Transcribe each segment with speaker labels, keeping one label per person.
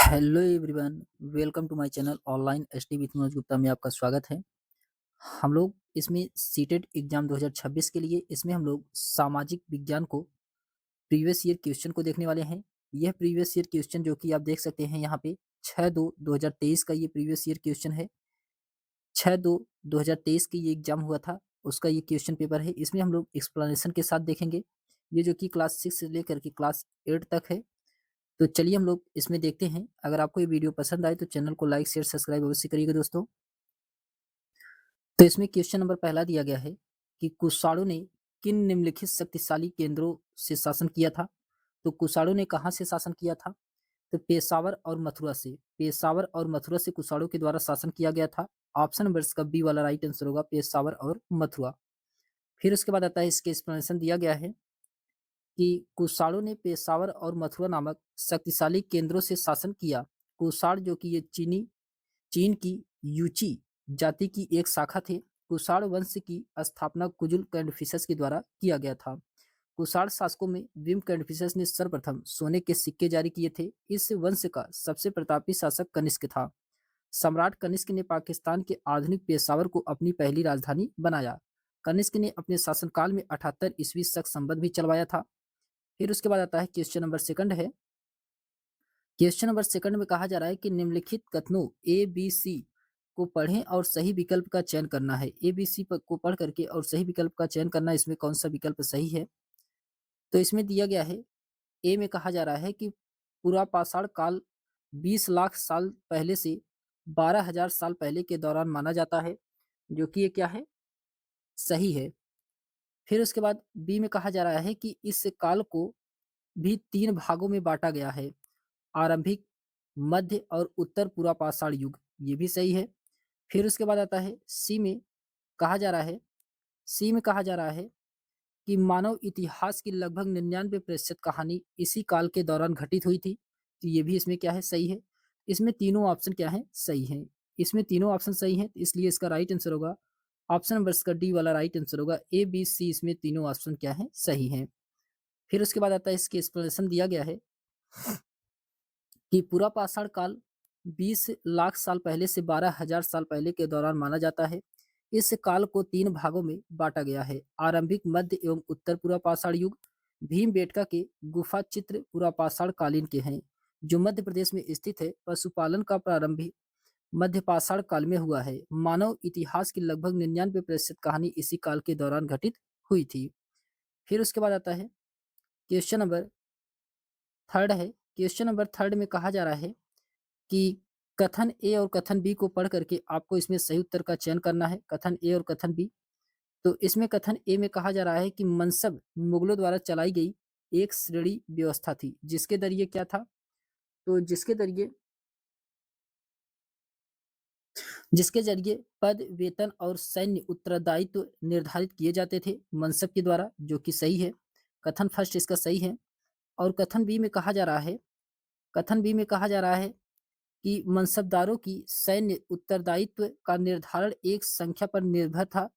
Speaker 1: Hello everyone, welcome to my channel online ST with Manoj Gupta में आपका स्वागत है। हम लोग इसमें सीटेट एग्जाम 2026 के लिए इसमें हम लोग सामाजिक विज्ञान को प्रीवियस ईयर क्वेश्चन को देखने वाले हैं। यह प्रीवियस ईयर क्वेश्चन जो कि आप देख सकते हैं यहाँ पे 6/2/2023 का ये प्रीवियस ईयर क्वेश्चन है। 6/2/2023 की ये एग्जाम हुआ था, उसका ये क्वेश्चन पेपर है। इसमें हम लोग एक्सप्लेनेशन के साथ देखेंगे। ये जो कि क्लास 6 से लेकर के क्लास 8 तक है। तो चलिए हम लोग इसमें देखते हैं। अगर आपको ये वीडियो पसंद आए तो चैनल को लाइक शेयर सब्सक्राइब अवश्य करिएगा दोस्तों। तो इसमें क्वेश्चन नंबर पहला दिया गया है कि कुषाणों ने किन निम्नलिखित शक्तिशाली केंद्रों से शासन किया था। तो कुषाणों ने कहाँ से शासन किया था? तो पेशावर और मथुरा से। पेशावर और मथुरा से कुषाणों के द्वारा शासन किया गया था। ऑप्शन नंबर इसका बी वाला राइट आंसर होगा, पेशावर और मथुरा। फिर उसके बाद आता है, इसके एक्सप्लेनेशन दिया गया है कि कुषाणों ने पेशावर और मथुरा नामक शक्तिशाली केंद्रों से शासन किया। कुषाण जो कि ये चीन की यूची जाति की एक शाखा थे। कुषाण वंश की स्थापना कुजुल कैंडफिसस के द्वारा किया गया था। कुषाण शासकों में विम कैंडफिसस ने सर्वप्रथम सोने के सिक्के जारी किए थे। इस वंश का सबसे प्रतापी शासक कनिष्क था। सम्राट कनिष्क ने पाकिस्तान के आधुनिक पेशावर को अपनी पहली राजधानी बनाया। कनिष्क ने अपने शासनकाल में 78 ईस्वी तक संवत भी चलवाया था। फिर उसके बाद आता है क्वेश्चन नंबर सेकंड है। क्वेश्चन नंबर सेकंड में कहा जा रहा है कि निम्नलिखित कथनों ए बी सी को पढ़ें और सही विकल्प का चयन करना है। ए बी सी को पढ़ करके और सही विकल्प का चयन करना, इसमें कौन सा विकल्प सही है? तो इसमें दिया गया है, ए में कहा जा रहा है कि पूरा पाषाण काल 20 लाख साल पहले से 12,000 साल पहले के दौरान माना जाता है, जो कि ये क्या है? सही है। फिर उसके बाद बी में कहा जा रहा है कि इस काल को भी 3 भागों में बांटा गया है, आरंभिक, मध्य और उत्तर पूरा पाषाण युग। ये भी सही है। फिर उसके बाद आता है कहा जा रहा है सी में कहा जा रहा है कि मानव इतिहास की लगभग 99% कहानी इसी काल के दौरान घटित हुई थी। तो ये भी इसमें क्या है? सही है। इसमें तीनों ऑप्शन क्या है? सही है। इसमें तीनों ऑप्शन सही हैं, इसलिए इसका राइट आंसर होगा ऑप्शन नंबर इसका डी वाला राइट आंसर होगा। ए बी सी इसमें तीनों ऑप्शन क्या है? सही हैं। फिर उसके बाद आता है, इसकी एक्सप्लेनेशन दिया गया है कि पूरा पाषाण काल 20 लाख साल पहले से 12,000 साल पहले के दौरान माना जाता है। इस काल को 3 भागों में बांटा गया है, आरंभिक, मध्य एवं उत्तर पूरा पाषाण युग। भीमबेटका के गुफा चित्र पूरा पाषाण कालीन के हैं, जो मध्य प्रदेश में स्थित है। पशुपालन का प्रारंभ मध्य पाषाण काल में हुआ है। मानव इतिहास की लगभग 99% कहानी इसी काल के दौरान घटित हुई थी। फिर उसके बाद आता है क्वेश्चन नंबर थर्ड है। क्वेश्चन नंबर थर्ड में कहा जा रहा है कि कथन ए और कथन बी को पढ़ करके आपको इसमें सही उत्तर का चयन करना है, कथन ए और कथन बी। तो इसमें कथन ए में कहा जा रहा है कि मनसब मुगलों द्वारा चलाई गई एक श्रेणी व्यवस्था थी, जिसके जरिए क्या था? तो जिसके जरिए पद, वेतन और सैन्य उत्तरदायित्व निर्धारित किए जाते थे मनसब के द्वारा, जो कि सही है। कथन फर्स्ट इसका सही है। और कथन बी में कहा जा रहा है कि मनसबदारों की सैन्य उत्तरदायित्व का निर्धारण एक संख्या पर निर्भर था,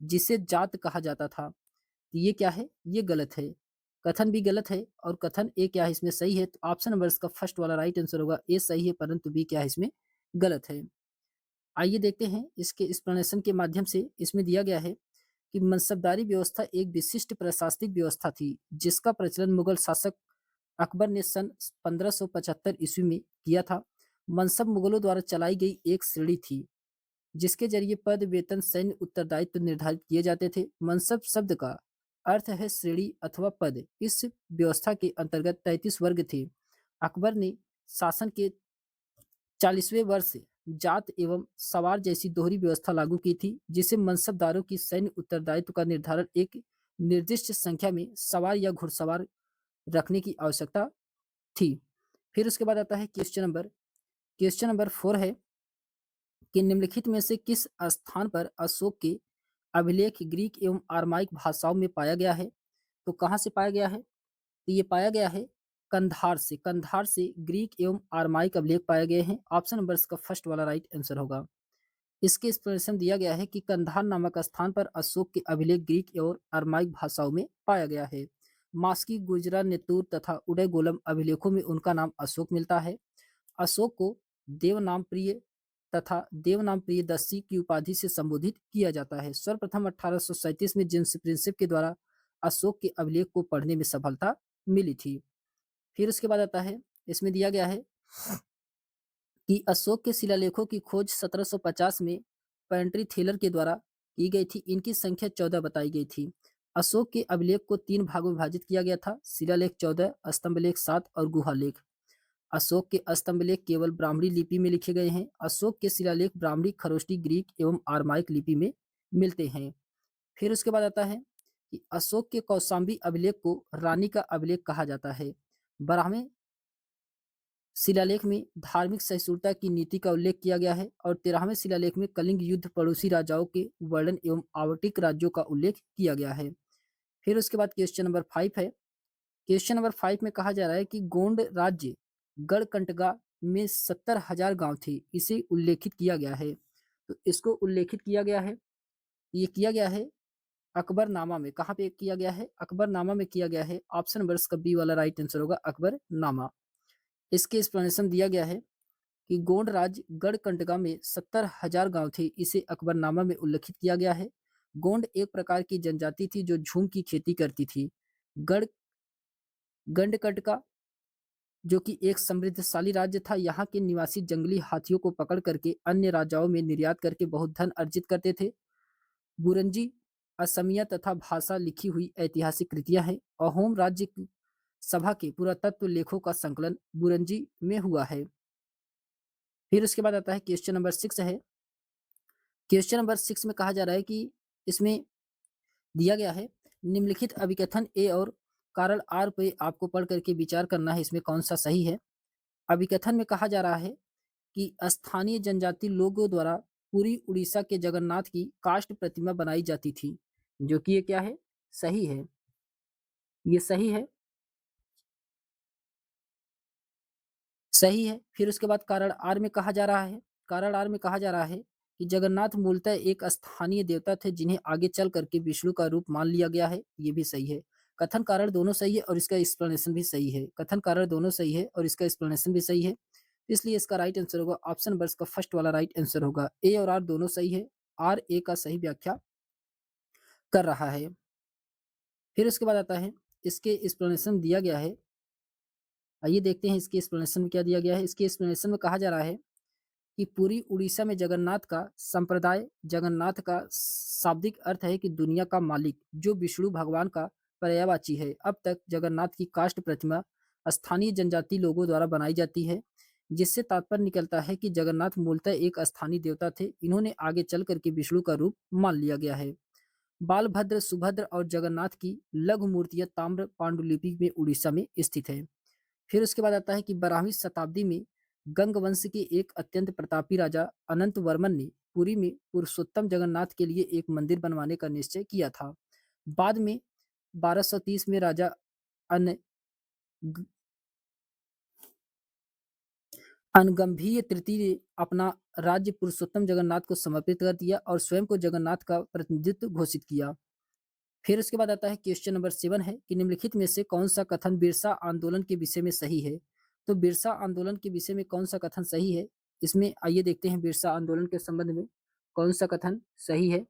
Speaker 1: जिसे जात कहा जाता था। तो ये क्या है? ये गलत है। कथन बी गलत है और कथन ए क्या है? इसमें सही है। तो ऑप्शन नंबर इसका फर्स्ट वाला राइट आंसर होगा, ए सही है, परंतु बी क्या है? इसमें गलत है। आइए देखते हैं इसके एक्सप्लेनेशन के माध्यम से। इसमें दिया गया है कि मनसबदारी व्यवस्था एक विशिष्ट प्रशासनिक व्यवस्था थी, जिसका प्रचलन मुगल शासक अकबर ने सन 1575 ईस्वी में किया था। मनसब मुगलों द्वारा चलाई गई एक श्रेणी थी, जिसके जरिए पद, वेतन, सैन्य उत्तरदायित्व निर्धारित किए जाते थे। मनसब शब्द का अर्थ है श्रेणी अथवा पद। इस व्यवस्था के अंतर्गत 33 वर्ग थे। अकबर ने शासन के 40वें वर्ष जात एवं सवार जैसी दोहरी व्यवस्था लागू की थी, जिसे मनसबदारों की सैन्य उत्तरदायित्व का निर्धारण एक निर्दिष्ट संख्या में सवार या घुड़सवार रखने की आवश्यकता थी। फिर उसके बाद आता है क्वेश्चन नंबर 4 है कि निम्नलिखित में से किस स्थान पर अशोक के अभिलेख ग्रीक एवं आरमाइक भाषाओं में पाया गया है? तो कहाँ से पाया गया है? तो ये पाया गया है कंधार से ग्रीक एवं आरमाइक अभिलेख पाए गए हैं। ऑप्शन नंबर इसका फर्स्ट वाला राइट आंसर होगा। इसके एक्सप्लेनेशन दिया गया है कि कंधार नामक स्थान पर अशोक के अभिलेख ग्रीक और अरमाइक भाषाओं में पाया गया है। मास्की, गुजरा, नेतुर तथा उदयगोलम अभिलेखों में उनका नाम अशोक मिलता है। अशोक को देवनाम प्रिय तथा देवनाम प्रियदर्शी की उपाधि से संबोधित किया जाता है। सर्वप्रथम 1837 में जेम्स प्रिंसेप के द्वारा अशोक के अभिलेख को पढ़ने में सफलता मिली थी। फिर उसके बाद आता है, इसमें दिया गया है कि अशोक के शिलालेखों की खोज 1750 में पेंट्री थेलर के द्वारा की गई थी। इनकी संख्या 14 बताई गई थी। अशोक के अभिलेख को 3 भागों में विभाजित किया गया था: शिलालेख 14, स्तंभलेख 7 और गुहालेख। अशोक के स्तंभलेख केवल ब्राह्मणी लिपि में लिखे गए हैं। अशोक के शिलालेख ब्राह्मणी, खरोष्टी, ग्रीक एवं आरमाइक लिपि में मिलते हैं। फिर उसके बाद आता है कि अशोक के कौशाम्बी अभिलेख को रानी का अभिलेख कहा जाता है। 12वें शिलालेख में धार्मिक सहिष्णुता की नीति का उल्लेख किया गया है और 13वें शिलालेख में कलिंग युद्ध, पड़ोसी राजाओं के वर्णन एवं आवटिक राज्यों का उल्लेख किया गया है। फिर उसके बाद क्वेश्चन नंबर 5 है। क्वेश्चन नंबर 5 में कहा जा रहा है कि गोंड राज्य गढ़कंटगा में 70,000 गांव थे, इसे उल्लेखित किया गया है। तो इसको उल्लेखित किया गया है, ये किया गया है अकबरनामा में। कहाँ पे किया गया है? अकबरनामा में किया गया है। ऑप्शन नंबर इसका बी वाला राइट आंसर होगा, अकबरनामा। इसके एक्सप्लेनेशन दिया गया है कि गोंड राज्य गढ़कंटगा में 70,000 गांव थे, इसे अकबरनामा में उल्लेखित किया गया है। गोंड एक प्रकार की जनजाति थी जो झूम की खेती करती थी। गढ़ गंडकटका जो कि एक समृद्धशाली राज्य था, यहाँ के निवासी जंगली हाथियों को पकड़ करके अन्य राजाओं में निर्यात करके बहुत धन अर्जित करते थे। बुरंजी असमिया तथा भाषा लिखी हुई ऐतिहासिक कृतियां हैं। अहोम राज्य की सभा के पुरातत्व लेखों का संकलन बुरंजी में हुआ है। फिर उसके बाद आता है क्वेश्चन नंबर 6 है। क्वेश्चन नंबर 6 में कहा जा रहा है कि इसमें दिया गया है निम्नलिखित अभिकथन ए और कारण आर पे आपको पढ़ करके विचार करना है, इसमें कौन सा सही है। अभिकथन में कहा जा रहा है कि स्थानीय जनजाति लोगों द्वारा पूरी उड़ीसा के जगन्नाथ की काष्ठ प्रतिमा बनाई जाती थी, जो कि ये क्या है? सही है, ये सही है, सही है। फिर उसके बाद कारण आर में कहा जा रहा है, कारण आर में कहा जा रहा है कि जगन्नाथ मूलतः एक स्थानीय देवता थे जिन्हें आगे चल करके विष्णु का रूप मान लिया गया है, ये भी सही है। कथन कारण दोनों सही है और इसका एक्सप्लेनेशन भी सही है। कथन कारण दोनों सही है और इसका एक्सप्लेनेशन भी सही है, इसलिए इसका राइट आंसर होगा ऑप्शन नंबर का फर्स्ट वाला राइट आंसर होगा। ए और आर दोनों सही है, आर ए का सही व्याख्या कर रहा है। फिर उसके बाद आता है इसके एक्सप्लेनेशन दिया गया है। आइए देखते हैं इसके एक्सप्लेनेशन में क्या दिया गया है। इसके एक्सप्लेनेशन में कहा जा रहा है कि पूरी उड़ीसा में जगन्नाथ का संप्रदाय, जगन्नाथ का शाब्दिक अर्थ है कि दुनिया का मालिक, जो विष्णु भगवान का पर्यायवाची है। अब तक जगन्नाथ की काष्ठ प्रतिमा स्थानीय जनजाति लोगों द्वारा बनाई जाती है, जिससे तात्पर्य निकलता है कि जगन्नाथ मूलतः एक स्थानीय देवता थे, इन्होंने आगे चल करके विष्णु का रूप मान लिया गया है। बालभद्र, सुभद्र और जगन्नाथ की लघु मूर्तियां ताम्र पांडुलिपि में उड़ीसा में स्थित है। फिर उसके बाद आता है कि 12वीं शताब्दी में गंग वंश के एक अत्यंत प्रतापी राजा अनंत वर्मन ने पुरी में पुरुषोत्तम जगन्नाथ के लिए एक मंदिर बनवाने का निश्चय किया था। बाद में 1230 में राजा अन अनगंभीर तृतीय ने अपना राज्य पुरुषोत्तम जगन्नाथ को समर्पित कर दिया और स्वयं को जगन्नाथ का प्रतिनिधित्व घोषित किया। फिर उसके बाद आता है क्वेश्चन नंबर 7 है कि निम्नलिखित में से कौन सा कथन बिरसा आंदोलन के विषय में सही है। तो बिरसा आंदोलन के विषय में कौन सा कथन सही है, इसमें आइए देखते हैं बिरसा आंदोलन के संबंध में कौन सा कथन सही है।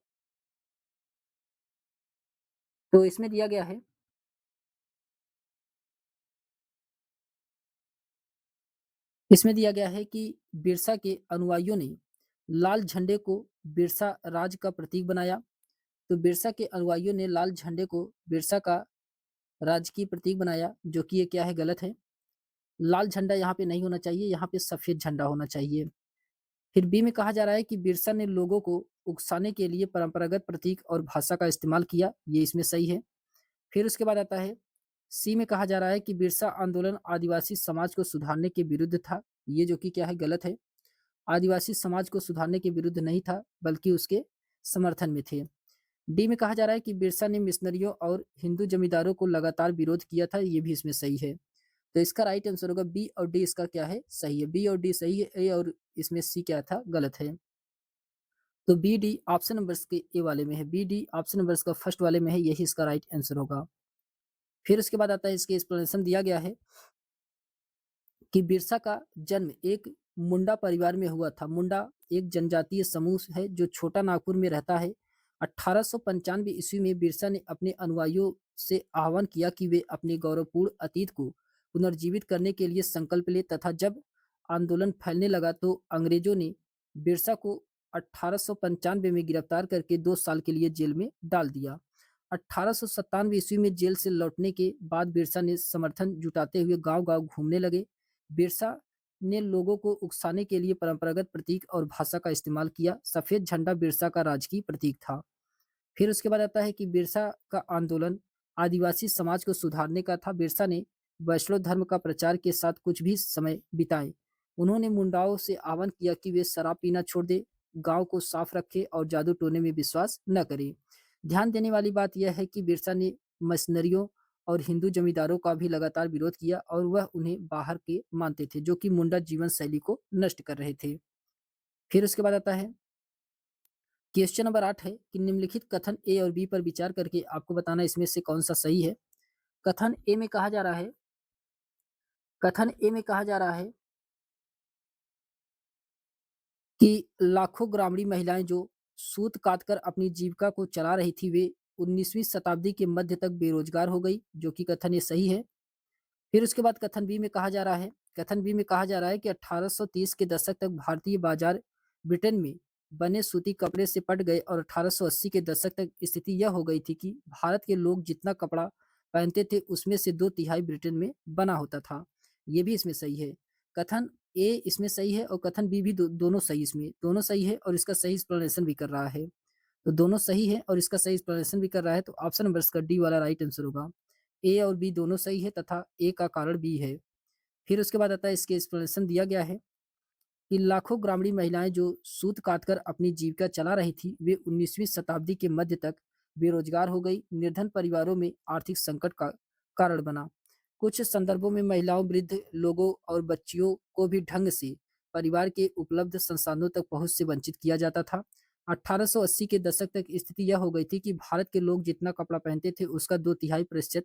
Speaker 1: तो इसमें दिया गया है, इसमें दिया गया है कि बिरसा के अनुयायियों ने लाल झंडे को बिरसा राज का प्रतीक बनाया। तो बिरसा के अनुयायियों ने लाल झंडे को बिरसा का राजकीय प्रतीक बनाया, जो कि ये क्या है? गलत है। लाल झंडा यहाँ पे नहीं होना चाहिए, यहाँ पे सफेद झंडा होना चाहिए। फिर बी में कहा जा रहा है कि बिरसा ने लोगों को उकसाने के लिए परंपरागत प्रतीक और भाषा का इस्तेमाल किया, ये इसमें सही है। फिर उसके बाद आता है सी में कहा जा रहा है कि बिरसा आंदोलन आदिवासी समाज को सुधारने के विरुद्ध था, ये जो कि क्या है? गलत है। आदिवासी समाज को सुधारने के विरुद्ध नहीं था, बल्कि उसके समर्थन में थे। डी में कहा जा रहा है कि बिरसा ने मिशनरियों और हिंदू जमींदारों को लगातार विरोध किया था, ये भी इसमें सही है। तो इसका राइट आंसर होगा बी और डी, इसका क्या है? सही है। बी और डी सही है, ए और इसमें सी क्या था? गलत है। तो बी डी ऑप्शन नंबर के ए वाले में है, बी डी ऑप्शन नंबर का फर्स्ट वाले में है, यही इसका राइट आंसर होगा। फिर उसके बाद आता है इसके एक्सप्लेनेशन दिया गया है कि बिरसा का जन्म एक मुंडा परिवार में हुआ था। मुंडा एक जनजातीय समूह है जो छोटा नागपुर में रहता है। 1895 ईस्वी में बिरसा ने अपने अनुयायियों से आह्वान किया कि वे अपने गौरवपूर्ण अतीत को पुनर्जीवित करने के लिए संकल्प लें तथा जब आंदोलन फैलने लगा तो अंग्रेजों ने बिरसा को 1895 में गिरफ्तार करके 2 साल के लिए जेल में डाल दिया। 1897 ईस्वी में जेल से लौटने के बाद बिरसा ने समर्थन जुटाते हुए गांव-गांव घूमने लगे। बिरसा ने लोगों को उकसाने के लिए परंपरागत प्रतीक और भाषा का इस्तेमाल किया। सफेद झंडा बिरसा का राजकीय प्रतीक था। फिर उसके बाद आता है कि बिरसा का आंदोलन आदिवासी समाज को सुधारने का था। बिरसा ने वैष्णव धर्म का प्रचार के साथ कुछ भी समय बिताए। उन्होंने मुंडाओं से आह्वान किया कि वे शराब पीना छोड़ दें, गांव को साफ रखें और जादू टोने में विश्वास न करें। ध्यान देने वाली बात यह है कि बिरसा ने मशीनरियों और हिंदू जमींदारों का भी लगातार विरोध किया और वह उन्हें बाहर के मानते थे, जो कि मुंडा जीवन शैली को नष्ट कर रहे थे। फिर उसके बाद आता है क्वेश्चन नंबर 8 है कि निम्नलिखित कथन ए और बी पर विचार करके आपको बताना इसमें से कौन-सा सही है। कथन ए में कहा जा रहा है कथन ए में कहा जा रहा है कि लाखों ग्रामीण महिलाएं जो सूत काटकर अपनी जीविका को चला रही थी, वे 19वीं शताब्दी के मध्य तक बेरोजगार हो गई, जो कि कथन ये सही है। फिर उसके बाद कथन बी में कहा जा रहा है कि 1830 के दशक तक भारतीय बाजार ब्रिटेन में बने सूती कपड़े से पट गए और 1880 के दशक तक स्थिति यह हो गई थी कि भारत के लोग जितना कपड़ा पहनते थे उसमें से 2/3 ब्रिटेन में बना होता था। ये भी इसमें सही है। कथन ए इसमें सही है और कथन बी भी दोनों सही, इसमें दोनों सही है और इसका सही एक्सप्लेनेशन भी कर रहा है। तो दोनों सही है और इसका सही एक्सप्लेनेशन भी कर रहा है, तो ऑप्शन नंबर इसका डी वाला राइट आंसर होगा। ए और बी दोनों सही है तथा ए का कारण बी है। फिर उसके बाद आता है इसके एक्सप्लेनेशन दिया गया है कि लाखों ग्रामीण महिलाएं जो सूत काटकर अपनी जीविका चला रही थी, वे 19वीं शताब्दी के मध्य तक बेरोजगार हो गई। निर्धन परिवारों में आर्थिक संकट का कारण बना। कुछ संदर्भों में महिलाओं, वृद्ध लोगों और बच्चियों को भी ढंग से परिवार के उपलब्ध संसाधनों तक पहुंच से वंचित किया जाता था। 1880 के दशक तक स्थिति यह हो गई थी कि भारत के लोग जितना कपड़ा पहनते थे उसका 2/3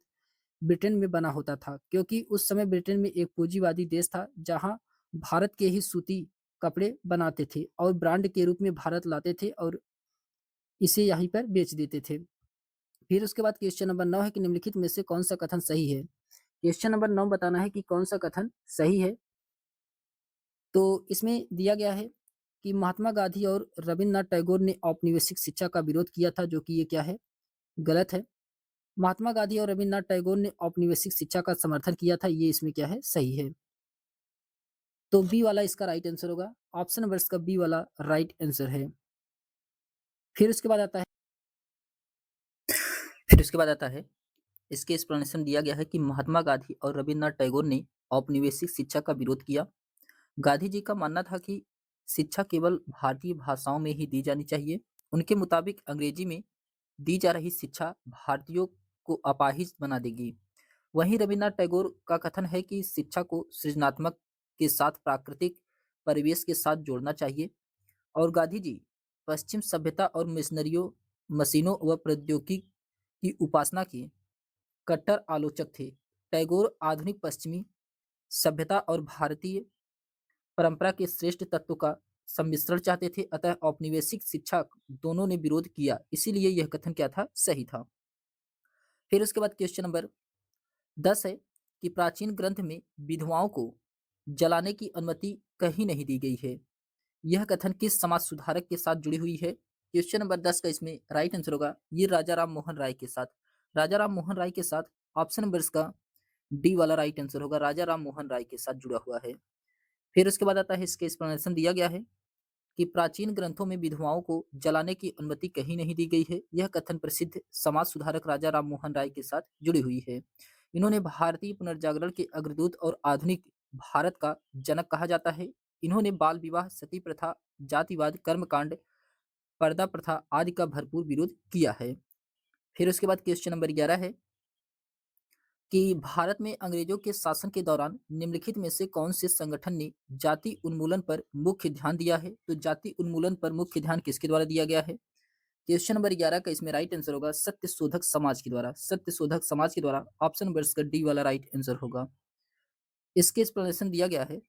Speaker 1: ब्रिटेन में बना होता था, क्योंकि उस समय ब्रिटेन में एक पूंजीवादी देश था जहां भारत के ही सूती कपड़े बनाते थे और ब्रांड के रूप में भारत लाते थे और इसे यहीं पर बेच देते थे। फिर उसके बाद क्वेश्चन नंबर 9 है कि निम्नलिखित में से कौन सा कथन सही है। क्वेश्चन नंबर 9 बताना है कि कौन सा कथन सही है। तो इसमें दिया गया है कि महात्मा गांधी और रविन्द्रनाथ टैगोर ने औपनिवेशिक शिक्षा का विरोध किया था, जो कि ये क्या है, गलत है। महात्मा गांधी और रविन्द्रनाथ टैगोर ने औपनिवेशिक शिक्षा का समर्थन किया था, ये इसमें क्या है, सही है। तो बी वाला इसका राइट आंसर होगा। ऑप्शन नंबर इसका बी वाला राइट आंसर है। फिर उसके बाद आता है फिर उसके बाद आता है इसके एक्सप्लेनेशन दिया गया है कि महात्मा गांधी और रविन्द्रनाथ टैगोर ने औपनिवेशिक शिक्षा का विरोध किया। गांधी जी का मानना था कि शिक्षा केवल भारतीय भाषाओं में ही दी जानी चाहिए। उनके मुताबिक अंग्रेजी में दी जा रही शिक्षा भारतीयों को अपाहिज बना देगी। वहीं रविन्द्रनाथ टैगोर का कथन है कि शिक्षा को सृजनात्मक के साथ प्राकृतिक परिवेश के साथ जोड़ना चाहिए। और गांधी जी पश्चिम सभ्यता और मिशनरियों, मशीनों व प्रौद्योगिकी की उपासना के कट्टर आलोचक थे। टैगोर आधुनिक पश्चिमी सभ्यता और भारतीय परंपरा के श्रेष्ठ तत्व का सम्मिश्रण चाहते थे, अतः औपनिवेशिक शिक्षा दोनों ने विरोध किया, इसीलिए यह कथन क्या था, सही था। फिर उसके बाद क्वेश्चन नंबर 10 है कि प्राचीन ग्रंथ में विधवाओं को जलाने की अनुमति कहीं नहीं दी गई है। यह कथन किस समाज सुधारक के साथ जुड़ी हुई है। क्वेश्चन नंबर 10 का इसमें राइट आंसर होगा ये राजा राम मोहन राय के साथ। राजा राम मोहन राय के साथ ऑप्शन नंबर इसका डी वाला राइट आंसर होगा, राजा राम मोहन राय के साथ जुड़ा हुआ है। फिर उसके बाद आता है इसके एक्सप्लेनेशन दिया गया है कि प्राचीन ग्रंथों में विधवाओं को जलाने की अनुमति कहीं नहीं दी गई है। यह कथन प्रसिद्ध समाज सुधारक राजा राम मोहन राय के साथ जुड़ी हुई है। इन्होंने भारतीय पुनर्जागरण के अग्रदूत और आधुनिक भारत का जनक कहा जाता है। इन्होंने बाल विवाह, सती प्रथा, जातिवाद, कर्मकांड, पर्दा प्रथा आदि का भरपूर विरोध किया है। फिर उसके बाद क्वेश्चन नंबर 11 है कि भारत में अंग्रेजों के शासन के दौरान निम्नलिखित में से कौन से संगठन ने जाति उन्मूलन पर मुख्य ध्यान दिया है। तो जाति उन्मूलन पर मुख्य ध्यान किसके द्वारा दिया गया है। क्वेश्चन नंबर 11 का इसमें राइट आंसर होगा सत्य शोधक समाज के द्वारा। सत्य शोधक समाज के द्वारा ऑप्शन नंबर इसका डी वाला राइट आंसर होगा। इसके एक्सप्लेनेशन दिया गया है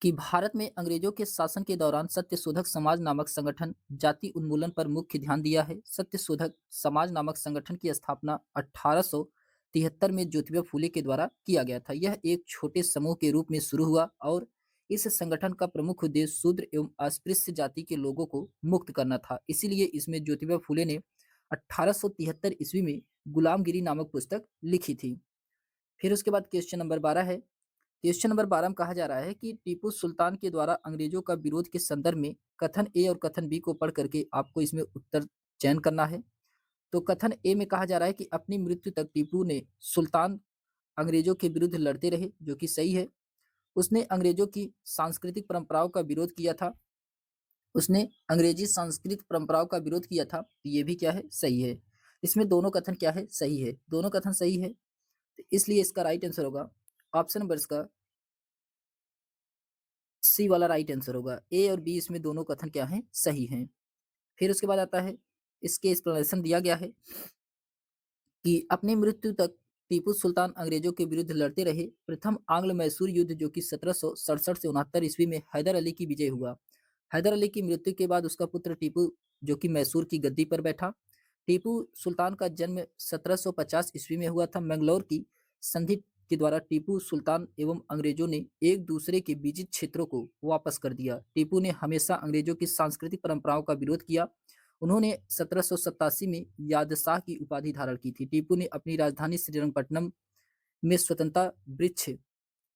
Speaker 1: कि भारत में अंग्रेजों के शासन के दौरान सत्यशोधक समाज नामक संगठन जाति उन्मूलन पर मुख्य ध्यान दिया है। सत्यशोधक समाज नामक संगठन की स्थापना 1873 में ज्योतिबा फूले के द्वारा किया गया था। यह एक छोटे समूह के रूप में शुरू हुआ और इस संगठन का प्रमुख उद्देश्य शूद्र एवं अस्पृश्य जाति के लोगों को मुक्त करना था। इसीलिए इसमें ज्योतिबा फूले ने 1873 ईस्वी में गुलामगिरी नामक पुस्तक लिखी थी। फिर उसके बाद क्वेश्चन नंबर 12 है। क्वेश्चन नंबर 12 में कहा जा रहा है कि टीपू सुल्तान के द्वारा अंग्रेजों का विरोध के संदर्भ में कथन ए और कथन बी को पढ़ करके आपको इसमें उत्तर चयन करना है। तो कथन ए में कहा जा रहा है कि अपनी मृत्यु तक टीपू ने सुल्तान अंग्रेजों के विरुद्ध लड़ते रहे, जो कि सही है। उसने अंग्रेजों की सांस्कृतिक परंपराओं का विरोध किया था। उसने अंग्रेजी सांस्कृतिक परंपराओं का विरोध किया था, ये भी क्या है, सही है। इसमें दोनों कथन क्या है, सही है, दोनों कथन सही है। तो इसलिए इसका राइट आंसर होगा ऑप्शन नंबर इसका सी वाला राइट आंसर होगा। ए और बी इसमें दोनों कथन क्या हैं, सही हैं। फिर उसके बाद आता है, इसके एक्सप्लेनेशन दिया गया है कि अपनी मृत्यु तक टीपू सुल्तान अंग्रेजों के विरुद्ध लड़ते रहे। प्रथम आंग्ल मैसूर युद्ध जो कि 1767 से 69 ईस्वी में हैदर अली की विजय हुआ। हैदर अली की मृत्यु के बाद उसका पुत्र टीपू जो कि मैसूर की गद्दी पर बैठा। टीपू सुल्तान का जन्म 1750 ईस्वी में हुआ था। मैंगलोर की संधि के द्वारा टीपू सुल्तान एवं अंग्रेजों ने एक दूसरे के विजित क्षेत्रों को वापस कर दिया। टीपू ने हमेशा अंग्रेजों की सांस्कृतिक परंपराओं का विरोध किया। उन्होंने 1787 में यादशाह की उपाधि धारण की थी। टीपू ने अपनी राजधानी श्रीरंगपट्टनम में स्वतंत्रता वृक्ष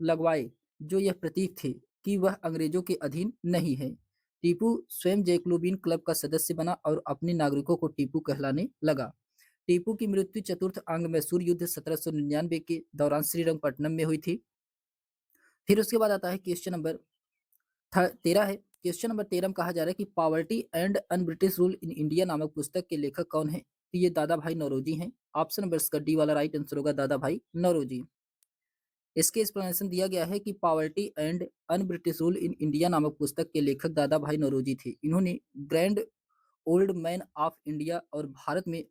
Speaker 1: लगवाए, जो यह प्रतीक थे कि वह अंग्रेजों के अधीन नहीं है। टीपू स्वयं जैकोबिन क्लब का सदस्य बना और अपने नागरिकों को टीपू कहलाने लगा। टीपू की मृत्यु चतुर्थ आंग्ल मैसूर युद्ध 1799 के दौरान श्रीरंगपट्टनम में हुई थी। फिर उसके बाद आता है क्वेश्चन नंबर 13 है। क्वेश्चन नंबर 13 में कहा जा रहा है कि poverty and un British rule in India नामक पुस्तक के लेखक कौन है। तो ये दादा भाई नौरोजी हैं। ऑप्शन नंबर इसका डी वाला राइट आंसर होगा, दादा भाई नौरोजी। इसके एक्सप्लेनेशन दिया गया है कि poverty and un British rule in India नामक पुस्तक के लेखक दादा भाई नौरोजी थे। इन्होंने grand old man of India और भारत में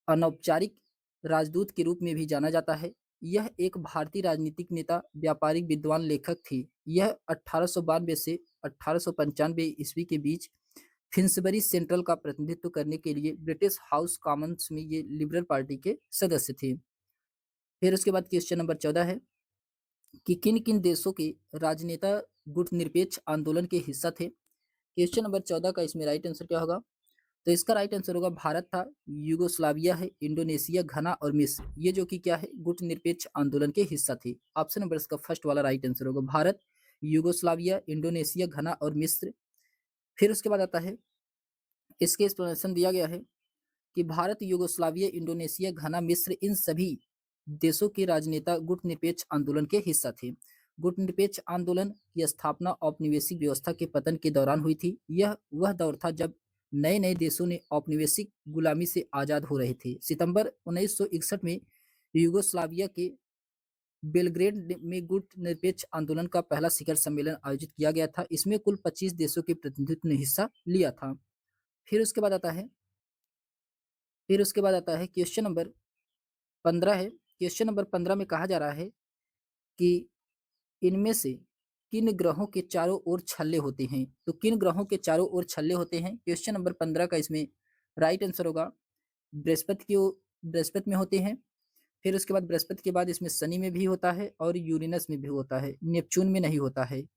Speaker 1: अनौपचारिक राजदूत के रूप में भी जाना जाता है। यह एक भारतीय राजनीतिक नेता, व्यापारिक विद्वान, लेखक थी। यह 1892 से 1895 ईस्वी के बीच फिन्सबरी सेंट्रल का प्रतिनिधित्व करने के लिए ब्रिटिश हाउस कॉमन्स में ये लिबरल पार्टी के सदस्य थे। फिर उसके बाद क्वेश्चन नंबर 14 है कि किन किन देशों के राजनेता गुटनिरपेक्ष आंदोलन के हिस्सा थे। क्वेश्चन नंबर 14 का इसमें राइट आंसर क्या होगा। तो इसका राइट आंसर होगा भारत था, यूगोस्लाविया है, इंडोनेशिया, घना और मिस्र, ये जो कि क्या है, गुटनिरपेक्ष आंदोलन के हिस्सा थे। ऑप्शन नंबर इसका फर्स्ट वाला राइट आंसर होगा, भारत, यूगोस्लाविया, इंडोनेशिया, घना और मिस्र। फिर उसके बाद आता है, इसके एक्सप्लेनेशन दिया गया है कि भारत, यूगोस्लाविया, इंडोनेशिया, घना, मिस्र, इन सभी देशों के राजनेता गुटनिरपेक्ष आंदोलन के हिस्सा थे। गुटनिरपेक्ष आंदोलन की स्थापना औपनिवेशिक व्यवस्था के पतन के दौरान हुई थी। यह वह दौर था जब नए नए देशों ने औपनिवेशिक गुलामी से आजाद हो रहे थे। सितंबर 1961 में यूगोस्लाविया के बेलग्रेड में गुटनिरपेक्ष आंदोलन का पहला शिखर सम्मेलन आयोजित किया गया था। इसमें कुल 25 देशों के प्रतिनिधित्व ने हिस्सा लिया था। फिर उसके बाद आता है, क्वेश्चन नंबर 15 है। क्वेश्चन नंबर 15 में कहा जा रहा है कि इनमें से किन ग्रहों के चारों ओर छल्ले होते हैं। तो किन ग्रहों के चारों ओर छल्ले होते हैं, क्वेश्चन नंबर 15 का इसमें राइट आंसर होगा बृहस्पति में होते हैं। फिर उसके बाद बृहस्पति के बाद इसमें शनि में भी होता है और यूरेनस में भी होता है, नेपच्यून में नहीं होता है।